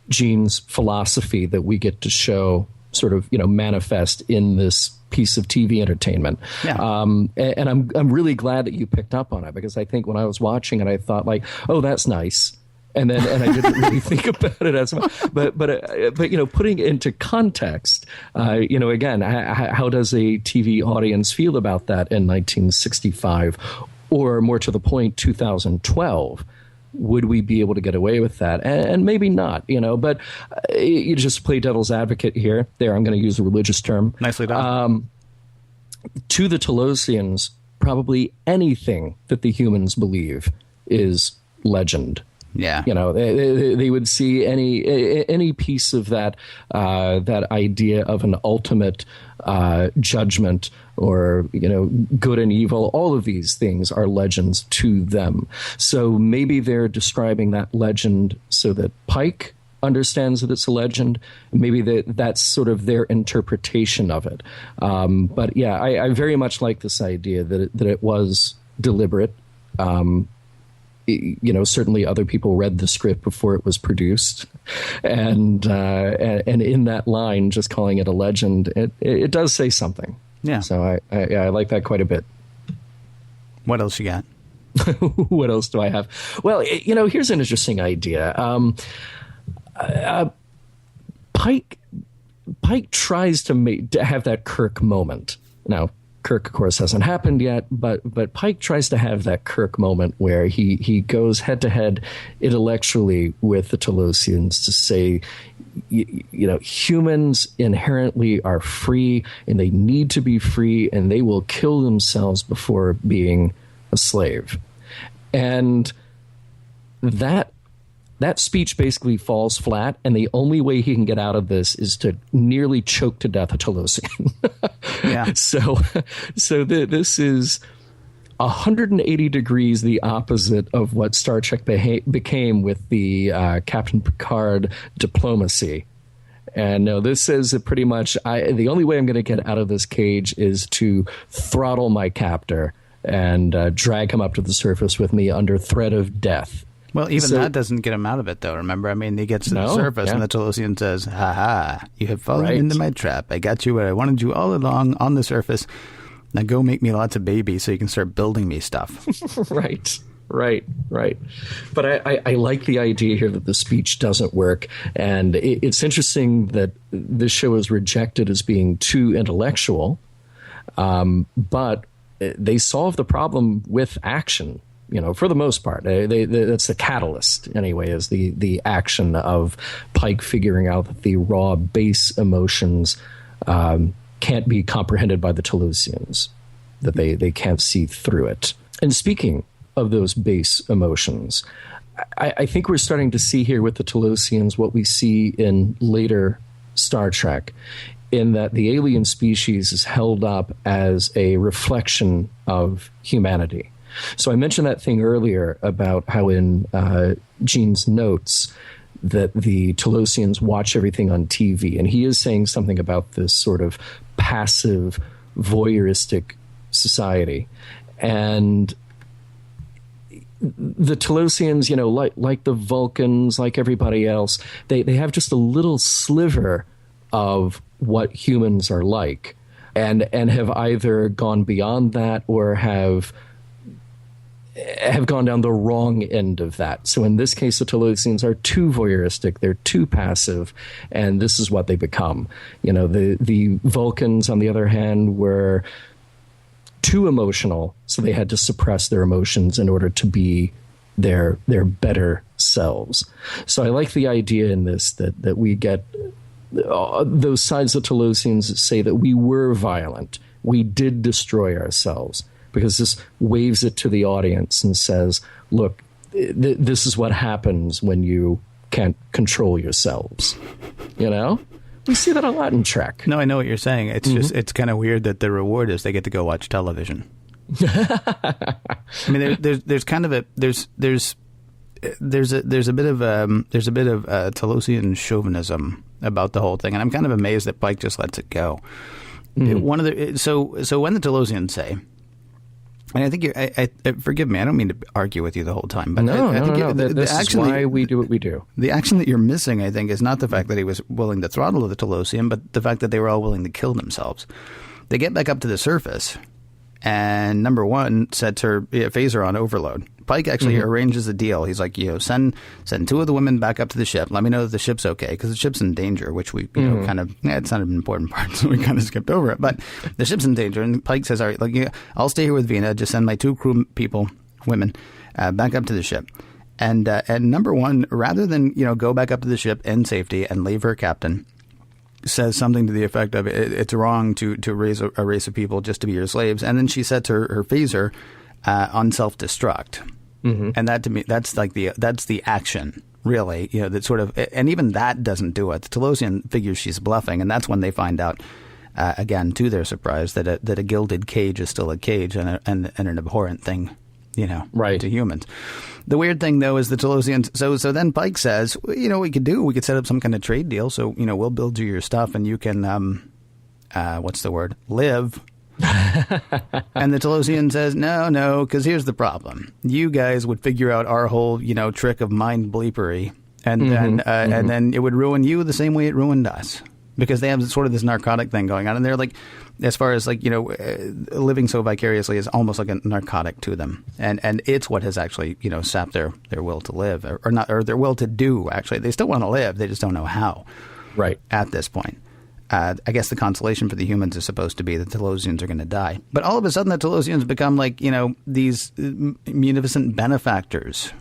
Gene's philosophy that we get to show sort of, manifest in this piece of TV entertainment.
Yeah.
And I'm really glad that you picked up on it, because I think when I was watching it, I thought like, oh, that's nice. And I didn't really think about it as much. But putting it into context, again, how does a TV audience feel about that in 1965, or more to the point, 2012? Would we be able to get away with that? And maybe not, but you just play devil's advocate here. There, I'm going to use a religious term.
Nicely done.
To the Talosians, probably anything that the humans believe is legend.
Yeah.
They would see any piece of that idea of an ultimate judgment, or, good and evil. All of these things are legends to them. So maybe they're describing that legend so that Pike understands that it's a legend. Maybe that's sort of their interpretation of it. But yeah, I very much like this idea that it was deliberate. Certainly other people read the script before it was produced, and in that line, just calling it a legend, it does say something. Yeah. So I like that quite a bit.
What else you got?
What else do I have? Well, here's an interesting idea. Pike tries to have that Kirk moment. Now, Kirk, of course, hasn't happened yet, but Pike tries to have that Kirk moment where he goes head to head intellectually with the Talosians to say, humans inherently are free, and they need to be free, and they will kill themselves before being a slave. And that speech basically falls flat, and the only way he can get out of this is to nearly choke to death a Talosian.
Yeah.
So this is 180 degrees the opposite of what Star Trek became with the Captain Picard diplomacy. And no, this says that pretty much the only way I'm going to get out of this cage is to throttle my captor and drag him up to the surface with me under threat of death.
Well, even that doesn't get him out of it, though. Remember, I mean, he gets to the surface, and the Talosian says, "Ha ha! You have fallen into my trap. I got you where I wanted you all along on the surface. Now go make me lots of babies so you can start building me stuff."
Right. But I like the idea here that the speech doesn't work, and it's interesting that this show is rejected as being too intellectual, but they solve the problem with action. For the most part, that's the catalyst anyway, is the action of Pike figuring out that the raw base emotions can't be comprehended by the Talosians, that they can't see through it. And speaking of those base emotions, I think we're starting to see here with the Talosians what we see in later Star Trek, in that the alien species is held up as a reflection of humanity. So I mentioned that thing earlier about how in Gene's notes that the Telosians watch everything on TV, and he is saying something about this sort of passive, voyeuristic society. And the Telosians, like the Vulcans, like everybody else, they have just a little sliver of what humans are like, and have either gone beyond that or have gone down the wrong end of that. So in this case, the Telosians are too voyeuristic, they're too passive, and this is what they become. The Vulcans, on the other hand, were too emotional, so they had to suppress their emotions in order to be their better selves. So I like the idea in this that we get those sides of Telosians that say that we were violent, we did destroy ourselves, because this waves it to the audience and says, look, this is what happens when you can't control yourselves. We see that a lot in Trek.
No, I know what you're saying. It's just, it's kind of weird that the reward is they get to go watch television. I mean, there's kind of a there's a bit of Telosian chauvinism about the whole thing, and I'm kind of amazed that Pike just lets it go. So when the Telosians say, and I think forgive me, I don't mean to argue with you the whole time, but I think
this is why we do what we do. The
action that you're missing, I think, is not the fact that he was willing to throttle the Telosian, but the fact that they were all willing to kill themselves. They get back up to the surface, and number one sets her phaser on overload. Pike actually arranges a deal. He's like, send two of the women back up to the ship. Let me know that the ship's okay, because the ship's in danger, which we, kind of, it's not an important part, so we kind of skipped over it. But the ship's in danger, and Pike says, all right, I'll stay here with Vina. Just send my two crew people, women, back up to the ship. And number one, rather than, go back up to the ship in safety and leave her captain, says something to the effect of it's wrong to raise a race of people just to be your slaves. And then she sets her phaser on self-destruct. And that, to me, that's the action, really, that sort of, and even that doesn't do it. The Telosian figures she's bluffing, and that's when they find out, again, to their surprise, that a gilded cage is still a cage and an abhorrent thing, right, to humans. The weird thing, though, is the Telosians. So then Pike says, we could set up some kind of trade deal. So, we'll build you your stuff and you can, live. And the Telosian says, no, because here's the problem. You guys would figure out our whole, trick of mind bleepery. And then it would ruin you the same way it ruined us. Because they have sort of this narcotic thing going on. And they're like, as far as living so vicariously is almost like a narcotic to them. And it's what has actually, sapped their will to live or their will to do, actually. They still want to live. They just don't know how.
Right.
At this point. I guess the consolation for the humans is supposed to be that the Telosians are going to die. But all of a sudden the Telosians become these munificent benefactors.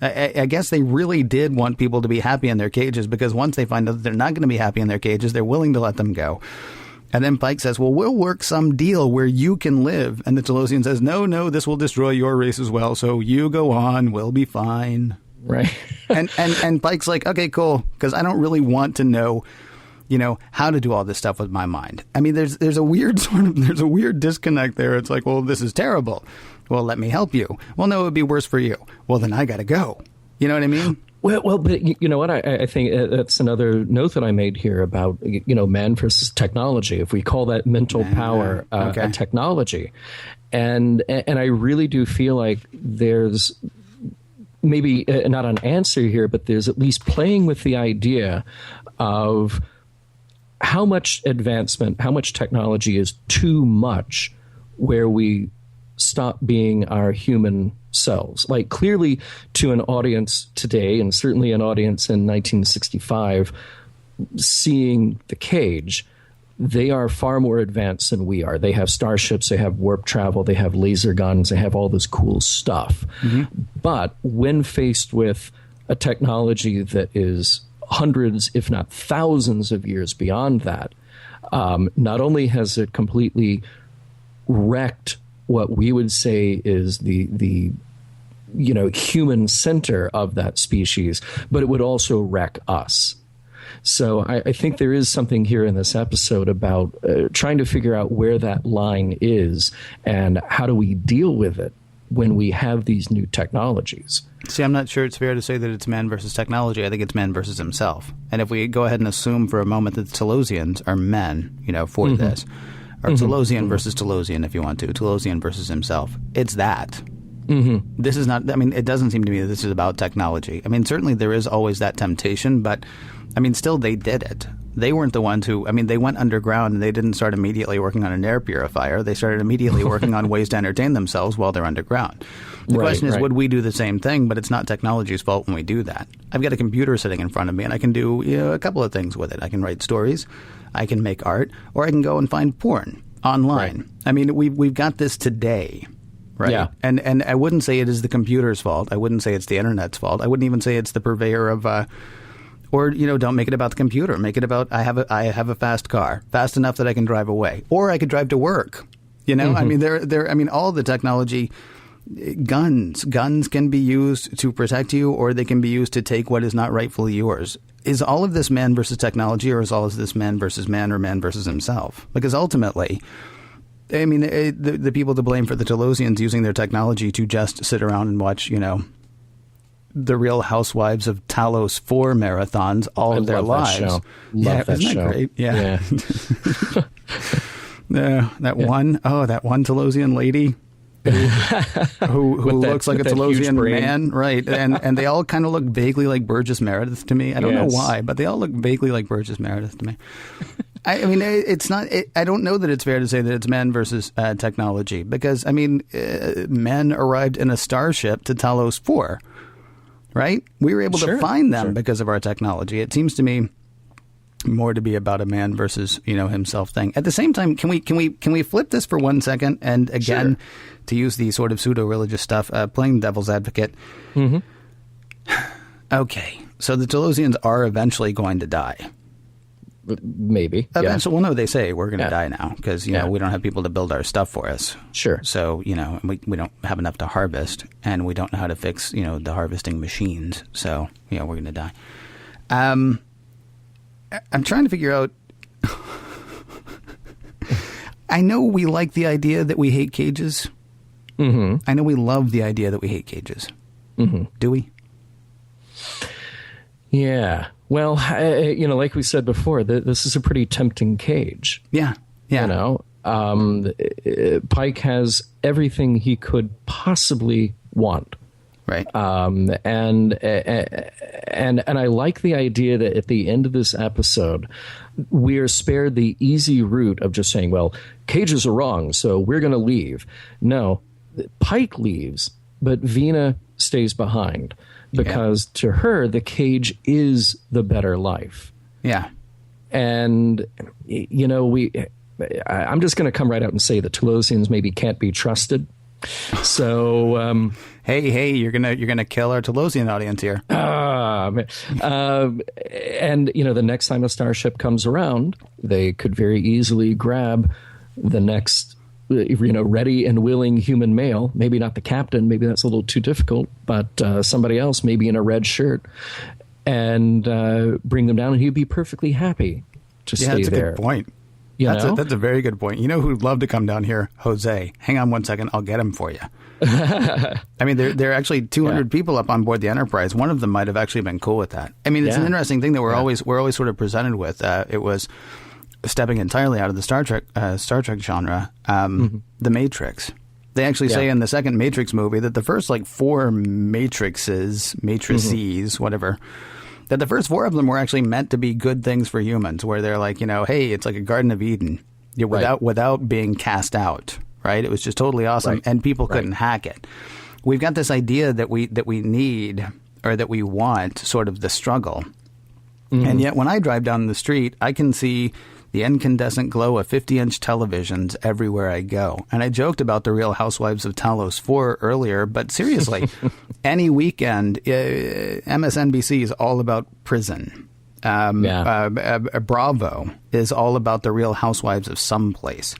I guess they really did want people to be happy in their cages, because once they find out that they're not going to be happy in their cages, they're willing to let them go. And then Pike says, well, we'll work some deal where you can live. And the Telosian says, no, this will destroy your race as well. So you go on, we'll be fine.
Right.
and Pike's like, okay, cool, because I don't really want to know how to do all this stuff with my mind. I mean, there's a weird disconnect there. It's like, well, this is terrible. Well, let me help you. Well, no, it would be worse for you. Well, then I got to go. You know what I mean?
Well, but you know what? I think that's another note that I made here about, man versus technology. If we call that mental power a technology. And I really do feel like there's maybe not an answer here, but there's at least playing with the idea of how much advancement, how much technology is too much where we stop being our human selves. Like, clearly to an audience today, and certainly an audience in 1965, seeing the cage, they are far more advanced than we are. They have starships, they have warp travel, they have laser guns, they have all this cool stuff. But when faced with a technology that is hundreds, if not thousands of years beyond that, not only has it completely wrecked what we would say is the human center of that species, but it would also wreck us. So I think there is something here in this episode about trying to figure out where that line is and how do we deal with it when we have these new technologies.
See, I'm not sure it's fair to say that it's man versus technology. I think it's man versus himself. And if we go ahead and assume for a moment that the Telosians are men, for this, or Telosian versus Telosian, if you want to, Telosian versus himself, it's that. This is not, it doesn't seem to me that this is about technology. Certainly there is always that temptation, but, still they did it. They weren't the ones who, they went underground and they didn't start immediately working on an air purifier. They started immediately working on ways to entertain themselves while they're underground. The question is, would we do the same thing? But it's not technology's fault when we do that. I've got a computer sitting in front of me and I can do a couple of things with it. I can write stories, I can make art, or I can go and find porn online. Right. We've got this today. Right.
Yeah.
And I wouldn't say it is the computer's fault. I wouldn't say it's the internet's fault. I wouldn't even say it's the purveyor of or don't make it about the computer. Make it about I have a fast car, fast enough that I can drive away, or I could drive to work. All the technology, guns can be used to protect you, or they can be used to take what is not rightfully yours. Is all of this man versus technology, or is all of this man versus man, or man versus himself? Because ultimately, the people to blame for the Telosians using their technology to just sit around and watch, the Real Housewives of Talos 4 marathons all of their lives.
Love that
isn't
show.
That great? Yeah. That one Telosian lady who looks like a Telosian man, right? And they all kind of look vaguely like Burgess Meredith to me. I don't know why, but they all look vaguely like Burgess Meredith to me. It's not. I don't know that it's fair to say that it's men versus technology, because men arrived in a starship to Talos 4, right? We were able to find them because of our technology. It seems to me more to be about a man versus himself thing. At the same time, can we flip this for 1 second and again to use the sort of pseudo religious stuff, playing devil's advocate? Okay, so the Telosians are eventually going to die.
Maybe.
Eventually, well, no, they say we're going to die now because, we don't have people to build our stuff for us.
Sure.
So, we don't have enough to harvest, and we don't know how to fix, the harvesting machines. So, we're going to die. I'm trying to figure out. I know we like the idea that we hate cages. I know we love the idea that we hate cages. Do we?
Yeah. Well, like we said before, this is a pretty tempting cage.
Yeah.
Pike has everything he could possibly want.
Right.
And I like the idea that at the end of this episode, we are spared the easy route of just saying, well, cages are wrong, so we're going to leave. No, Pike leaves, but Vina stays behind. Because to her, the cage is the better life. Yeah. And, I'm just going to come right out and say that Telosians maybe can't be trusted. So,
hey, you're gonna kill our Telosian audience here.
And the next time a starship comes around, they could very easily grab the next ready and willing human male, maybe not the captain, maybe that's a little too difficult, but somebody else, maybe in a red shirt, and bring them down, and he'd be perfectly happy to stay there.
That's a good point. That's a very good point. Who'd love to come down here? Jose. Hang on 1 second. I'll get him for you. There are actually 200 people up on board the Enterprise. One of them might have actually been cool with that. It's an interesting thing that we're always sort of presented with. It was stepping entirely out of the Star Trek genre, The Matrix. They actually say in the second Matrix movie that the first 4 matrices, whatever, that the first 4 of them were actually meant to be good things for humans, where they're like, hey, it's like a Garden of Eden, without being cast out, right? It was just totally awesome, and people couldn't hack it. We've got this idea that we need, or that we want, sort of the struggle, and yet when I drive down the street, I can see the incandescent glow of 50-inch televisions everywhere I go. And I joked about the Real Housewives of Talos 4 earlier, but seriously, any weekend, MSNBC is all about prison. Bravo is all about the Real Housewives of someplace.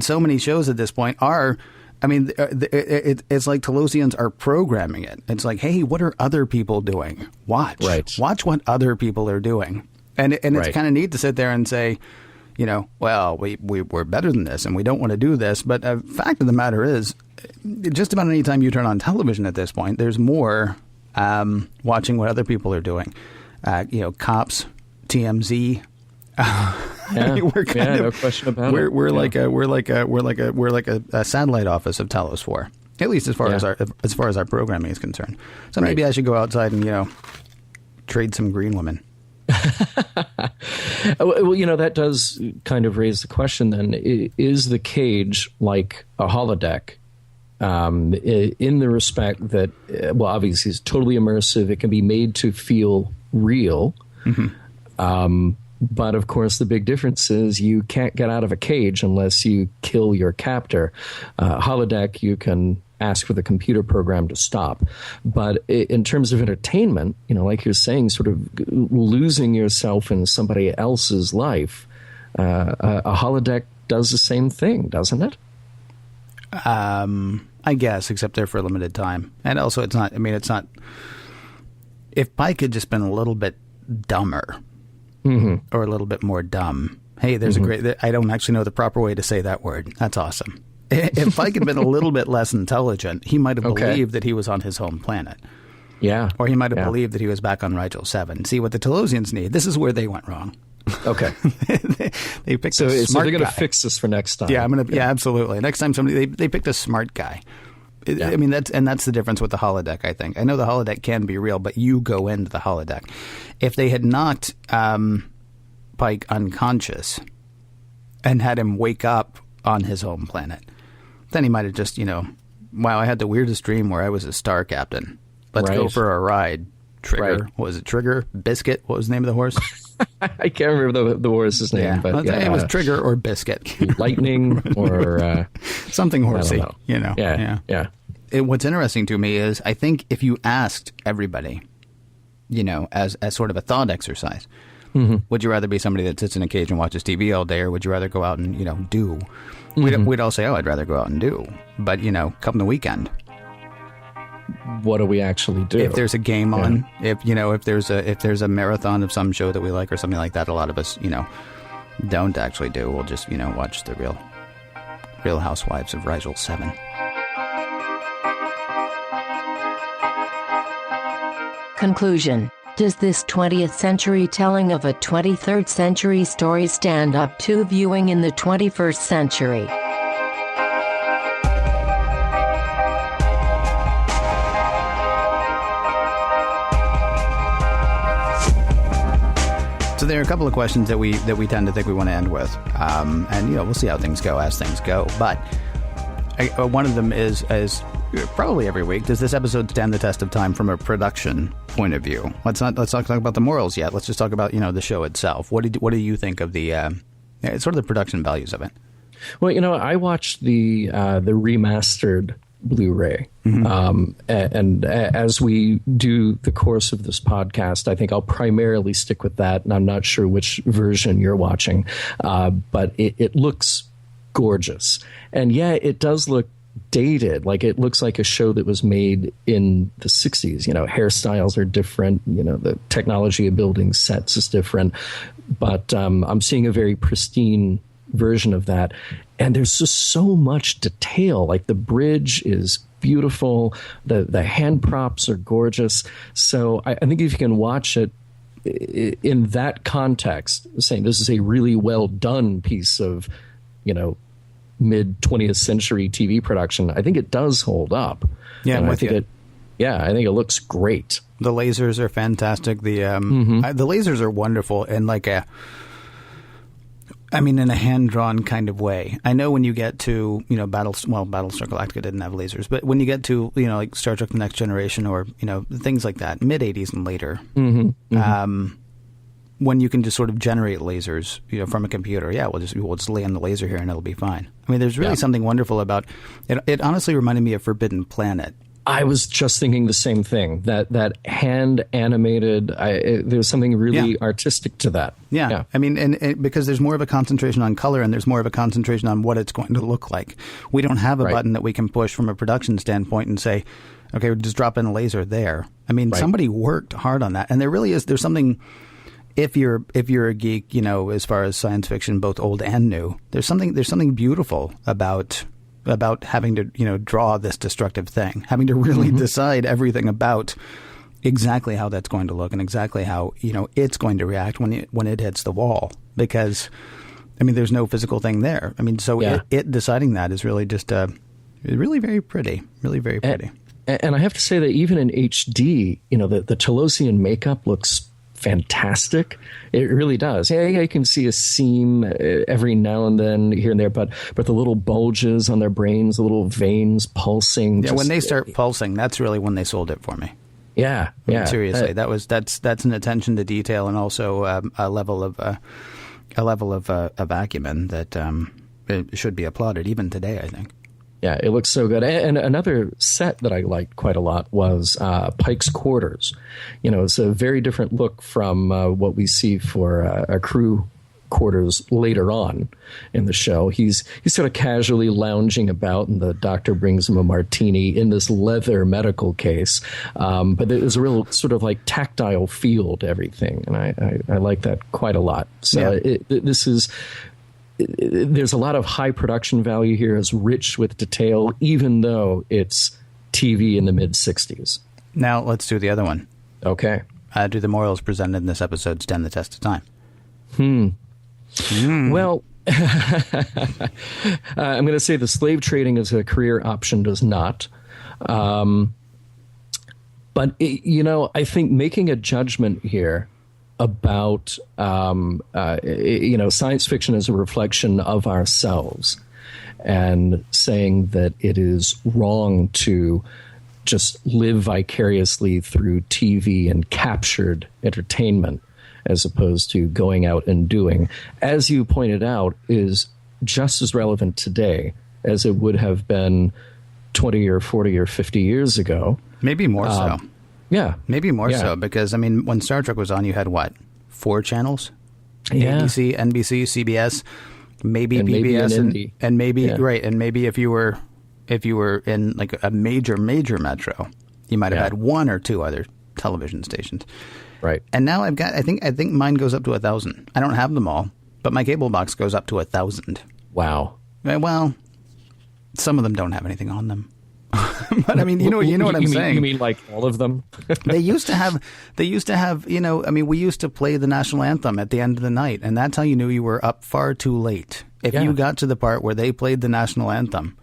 So many shows at this point are... it's like Telosians are programming it. It's like, hey, what are other people doing? Watch what other people are doing. And it's
Right.
kind of neat to sit there and say, well, we're better than this and we don't want to do this. But the fact of the matter is, just about any time you turn on television at this point, there's more watching what other people are doing. Cops, TMZ.
No question about it.
We're like a satellite office of Telos 4, at least as far as our programming is concerned. So maybe I should go outside and trade some green women.
Well, that does kind of raise the question then, is the cage like a holodeck in the respect that, obviously it's totally immersive. It can be made to feel real. Mm-hmm. But of course, the big difference is you can't get out of a cage unless you kill your captor. Holodeck, you can ask for the computer program to stop. But in terms of entertainment, like you're saying, sort of losing yourself in somebody else's life, a holodeck does the same thing, doesn't it?
I guess, except they're for a limited time. And also, it's not. If Pike had just been a little bit dumber, mm-hmm. or a little bit more dumb. Hey, there's
mm-hmm.
I don't actually know the proper way to say that word. That's awesome. If Pike had been a little bit less intelligent, he might have believed that he was on his home planet.
Yeah.
Or he might have believed that he was back on Rigel 7. See, what the Telosians need, this is where they went wrong.
Okay.
They picked
so
a smart
they're going to
guy.
fix this for next time.
Yeah, yeah, absolutely. Next time they picked a smart guy. I mean, that's the difference with the holodeck, I think. I know the holodeck can be real, but you go into the holodeck. If they had knocked Pike unconscious and had him wake up on his home planet, then he might have just, wow, I had the weirdest dream where I was a star captain. Let's go for a ride. Trigger. Right. What was it? Trigger? Biscuit? What was the name of the horse?
I can't remember the horse's name. But
it was Trigger or Biscuit.
Lightning or...
something horsey.
Yeah.
What's interesting to me is I think if you asked everybody, as sort of a thought exercise, mm-hmm. would you rather be somebody that sits in a cage and watches TV all day, or would you rather go out and, do? Mm-hmm. We'd all say, I'd rather go out and do. But, come the weekend.
What do we actually do?
If there's a game on, if there's a marathon of some show that we like or something like that, a lot of us, don't actually do. We'll just, watch the Real Housewives of Rigel 7.
Conclusion. Does this 20th century telling of a 23rd century story stand up to viewing in the 21st century?
So there are a couple of questions that we tend to think we want to end with, and we'll see how things go as things go. But one of them is probably every week, does this episode stand the test of time from a production point of view? Let's not talk about the morals yet. Let's just talk about the show itself. What do you think of the sort of the production values of it?
Well, I watched the remastered Blu-ray. Mm-hmm. And as we do the course of this podcast, I think I'll primarily stick with that. And I'm not sure which version you're watching, but it looks gorgeous. And it does look dated. Like it looks like a show that was made in the 60s. Hairstyles are different. The technology of building sets is different. But I'm seeing a very pristine version of that. And there's just so much detail. Like the bridge is beautiful. The hand props are gorgeous. So I think if you can watch it in that context, saying this is a really well done piece of, mid 20th century TV production, I think it does hold up.
Yeah,
I think it looks great.
The lasers are fantastic. The the lasers are wonderful, and in a hand-drawn kind of way. I know when you get to, Battlestar Galactica didn't have lasers, but when you get to, like Star Trek The Next Generation or, things like that, mid-'80s and later, when you can just sort of generate lasers, from a computer, we'll just lay on the laser here and it'll be fine. I mean, there's really something wonderful about it. It honestly reminded me of Forbidden Planet.
I was just thinking the same thing. That hand animated. There's something really artistic to that.
Yeah. I mean, and because there's more of a concentration on color and there's more of a concentration on what it's going to look like. We don't have a button that we can push from a production standpoint and say, okay, we'll just drop in a laser there. I mean, somebody worked hard on that, and there really is. There's something. if you're a geek, as far as science fiction, both old and new, there's something beautiful about having to draw this destructive thing, having to really decide everything about exactly how that's going to look and exactly how it's going to react when it hits the wall, because there's no physical thing there. So it deciding that is really just really very pretty, really very pretty.
And I have to say that even in HD, the Telosian makeup looks fantastic. It really does. Yeah, you can see a seam every now and then here and there, but the little bulges on their brains, the little veins pulsing.
Yeah, when they start pulsing, that's really when they sold it for me.
Yeah, yeah.
Seriously, that's an attention to detail and also a level of acumen that it should be applauded even today, I think.
Yeah, it looks so good. And another set that I liked quite a lot was Pike's quarters. It's a very different look from what we see for a crew quarters later on in the show. He's sort of casually lounging about, and the doctor brings him a martini in this leather medical case. But there's a real sort of like tactile feel to everything, and I like that quite a lot. So there's a lot of high production value here. It's rich with detail, even though it's TV in the mid-'60s.
Now let's do the other one.
Okay.
Do the morals presented in this episode stand the test of time?
Well, I'm going to say the slave trading as a career option does not. But, I think making a judgment here about, science fiction as a reflection of ourselves, and saying that it is wrong to just live vicariously through TV and captured entertainment as opposed to going out and doing, as you pointed out, is just as relevant today as it would have been 20 or 40 or 50 years ago.
Maybe more so.
Yeah.
Maybe more so, because, when Star Trek was on, you had, 4 channels?
Yeah.
ABC, NBC, CBS, maybe PBS, and maybe, right, and maybe if you were in, like, a major metro, you might have had 1 or 2 other television stations.
Right.
And now I think mine goes up to 1,000. I don't have them all, but my cable box goes up to 1,000.
Wow.
Well, some of them don't have anything on them. But you know what I'm saying.
You mean like all of them?
They used to have, we used to play the national anthem at the end of the night, and that's how you knew you were up far too late. If you got to the part where they played the national anthem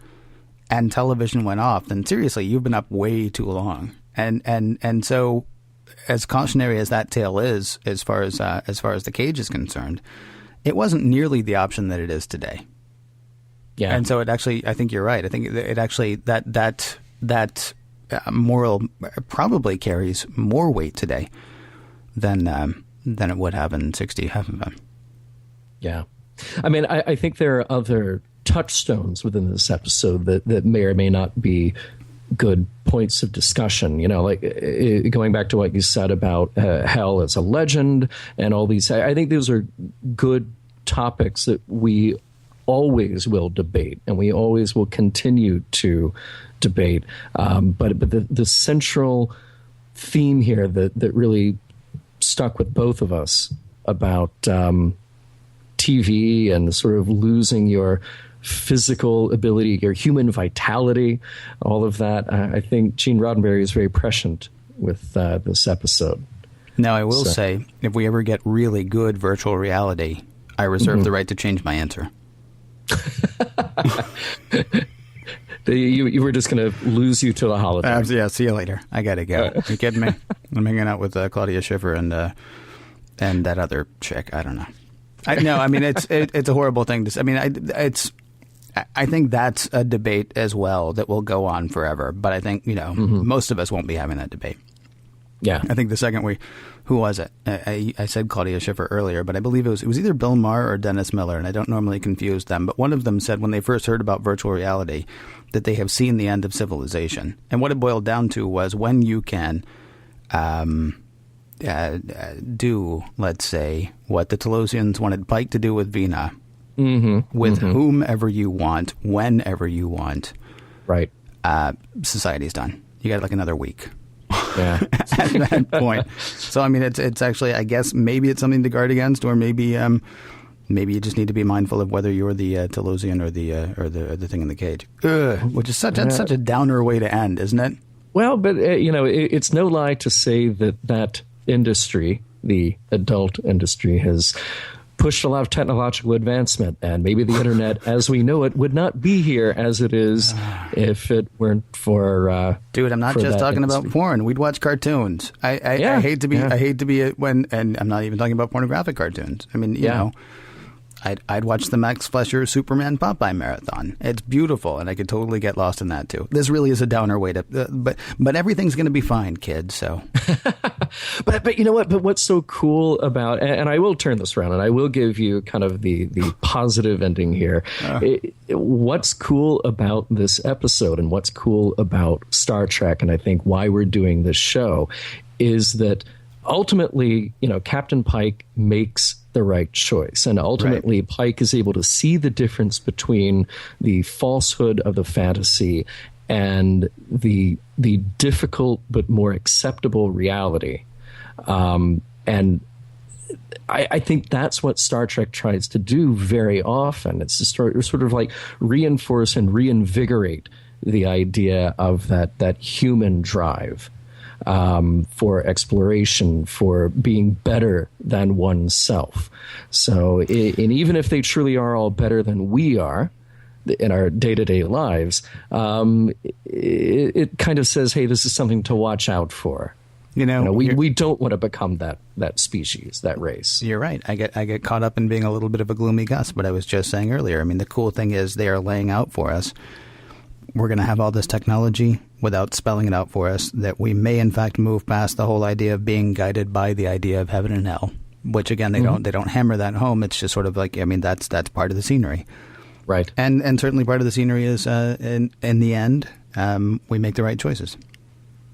and television went off, then seriously, you've been up way too long. And so, as cautionary as that tale is, as far as the cage is concerned, it wasn't nearly the option that it is today. Yeah. And so it actually, I think you're right. I think it actually, that moral probably carries more weight today than it would have in 60.
Yeah. I think there are other touchstones within this episode that may or may not be good points of discussion, like going back to what you said about hell as a legend and all these. I think those are good topics that we always will debate, and we always will continue to debate. But the central theme here that really stuck with both of us about TV and sort of losing your physical ability, your human vitality, all of that. I think Gene Roddenberry is very prescient with this episode. Now,
I will say, if we ever get really good virtual reality, I reserve the right to change my answer.
You were just going to lose you to the holodeck.
Yeah, see you later. I got to go. You kidding me? I'm hanging out with Claudia Schiffer and that other chick. I don't know. It's a horrible thing to say. I think that's a debate as well that will go on forever. But I think, most of us won't be having that debate.
Yeah.
I think the second who was it? I said Claudia Schiffer earlier, but I believe it was either Bill Maher or Dennis Miller, and I don't normally confuse them. But one of them said when they first heard about virtual reality that they have seen the end of civilization. And what it boiled down to was when you can do, let's say, what the Telosians wanted Pike to do with Vina, with whomever you want, whenever you want.
Right.
Society's done. You got like another week. at that point. So, I mean, it's actually, I guess, maybe it's something to guard against, or maybe maybe you just need to be mindful of whether you're the Telosian or the thing in the cage. Which is such a downer way to end, isn't it?
Well, but, it's no lie to say that industry, the adult industry, has pushed a lot of technological advancement, and maybe the internet as we know it would not be here as it is if it weren't for
dude, I'm not just talking about porn. We'd watch cartoons. I hate to be and I'm not even talking about pornographic cartoons. I mean, you know, I'd watch the Max Fleischer Superman Popeye marathon. It's beautiful, and I could totally get lost in that too. This really is a downer way to, but everything's going to be fine, kids. So,
but you know what? But what's so cool about, and I will turn this around, and I will give you kind of the positive ending here. What's cool about this episode, and what's cool about Star Trek, and I think why we're doing this show, is that ultimately, Captain Pike makes the right choice. And ultimately, Pike is able to see the difference between the falsehood of the fantasy and the difficult but more acceptable reality. And I think that's what Star Trek tries to do very often. It's to sort of like reinforce and reinvigorate the idea of that human drive. For exploration, for being better than oneself. So, and even if they truly are all better than we are in our day-to-day lives, it kind of says, hey, this is something to watch out for. We don't want to become that species, that race.
You're right. I get caught up in being a little bit of a gloomy Gus, but I was just saying earlier, I mean, the cool thing is they are laying out for us, we're going to have all this technology without spelling it out for us, that we may in fact move past the whole idea of being guided by the idea of heaven and hell, which again they don't hammer that home. It's just sort of like, I mean, that's part of the scenery,
right?
And certainly part of the scenery is in the end we make the right choices.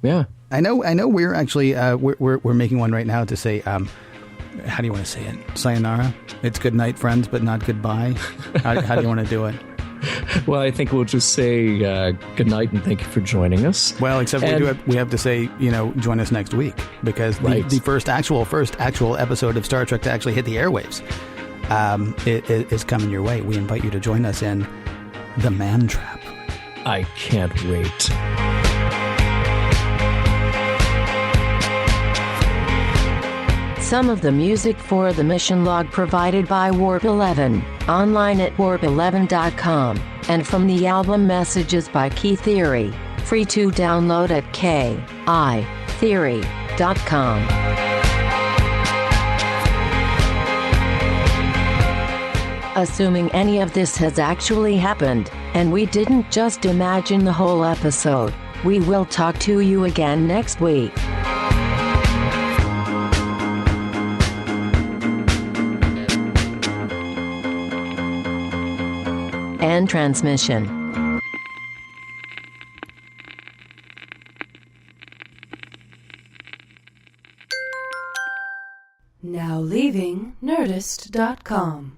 Yeah,
I know. We're actually we're making one right now to say, how do you want to say it? Sayonara. It's good night, friends, but not goodbye. How do you want to do it?
Well, I think we'll just say good night and thank you for joining us.
Well, except we have to say, join us next week, because the first actual episode of Star Trek to actually hit the airwaves it is coming your way. We invite you to join us in The Man Trap.
I can't wait.
Some of the music for the mission log provided by Warp 11, online at warp11.com, and from the album Messages by Key Theory, free to download at kitheory.com. Assuming any of this has actually happened, and we didn't just imagine the whole episode, we will talk to you again next week. End transmission.
Now leaving Nerdist.com.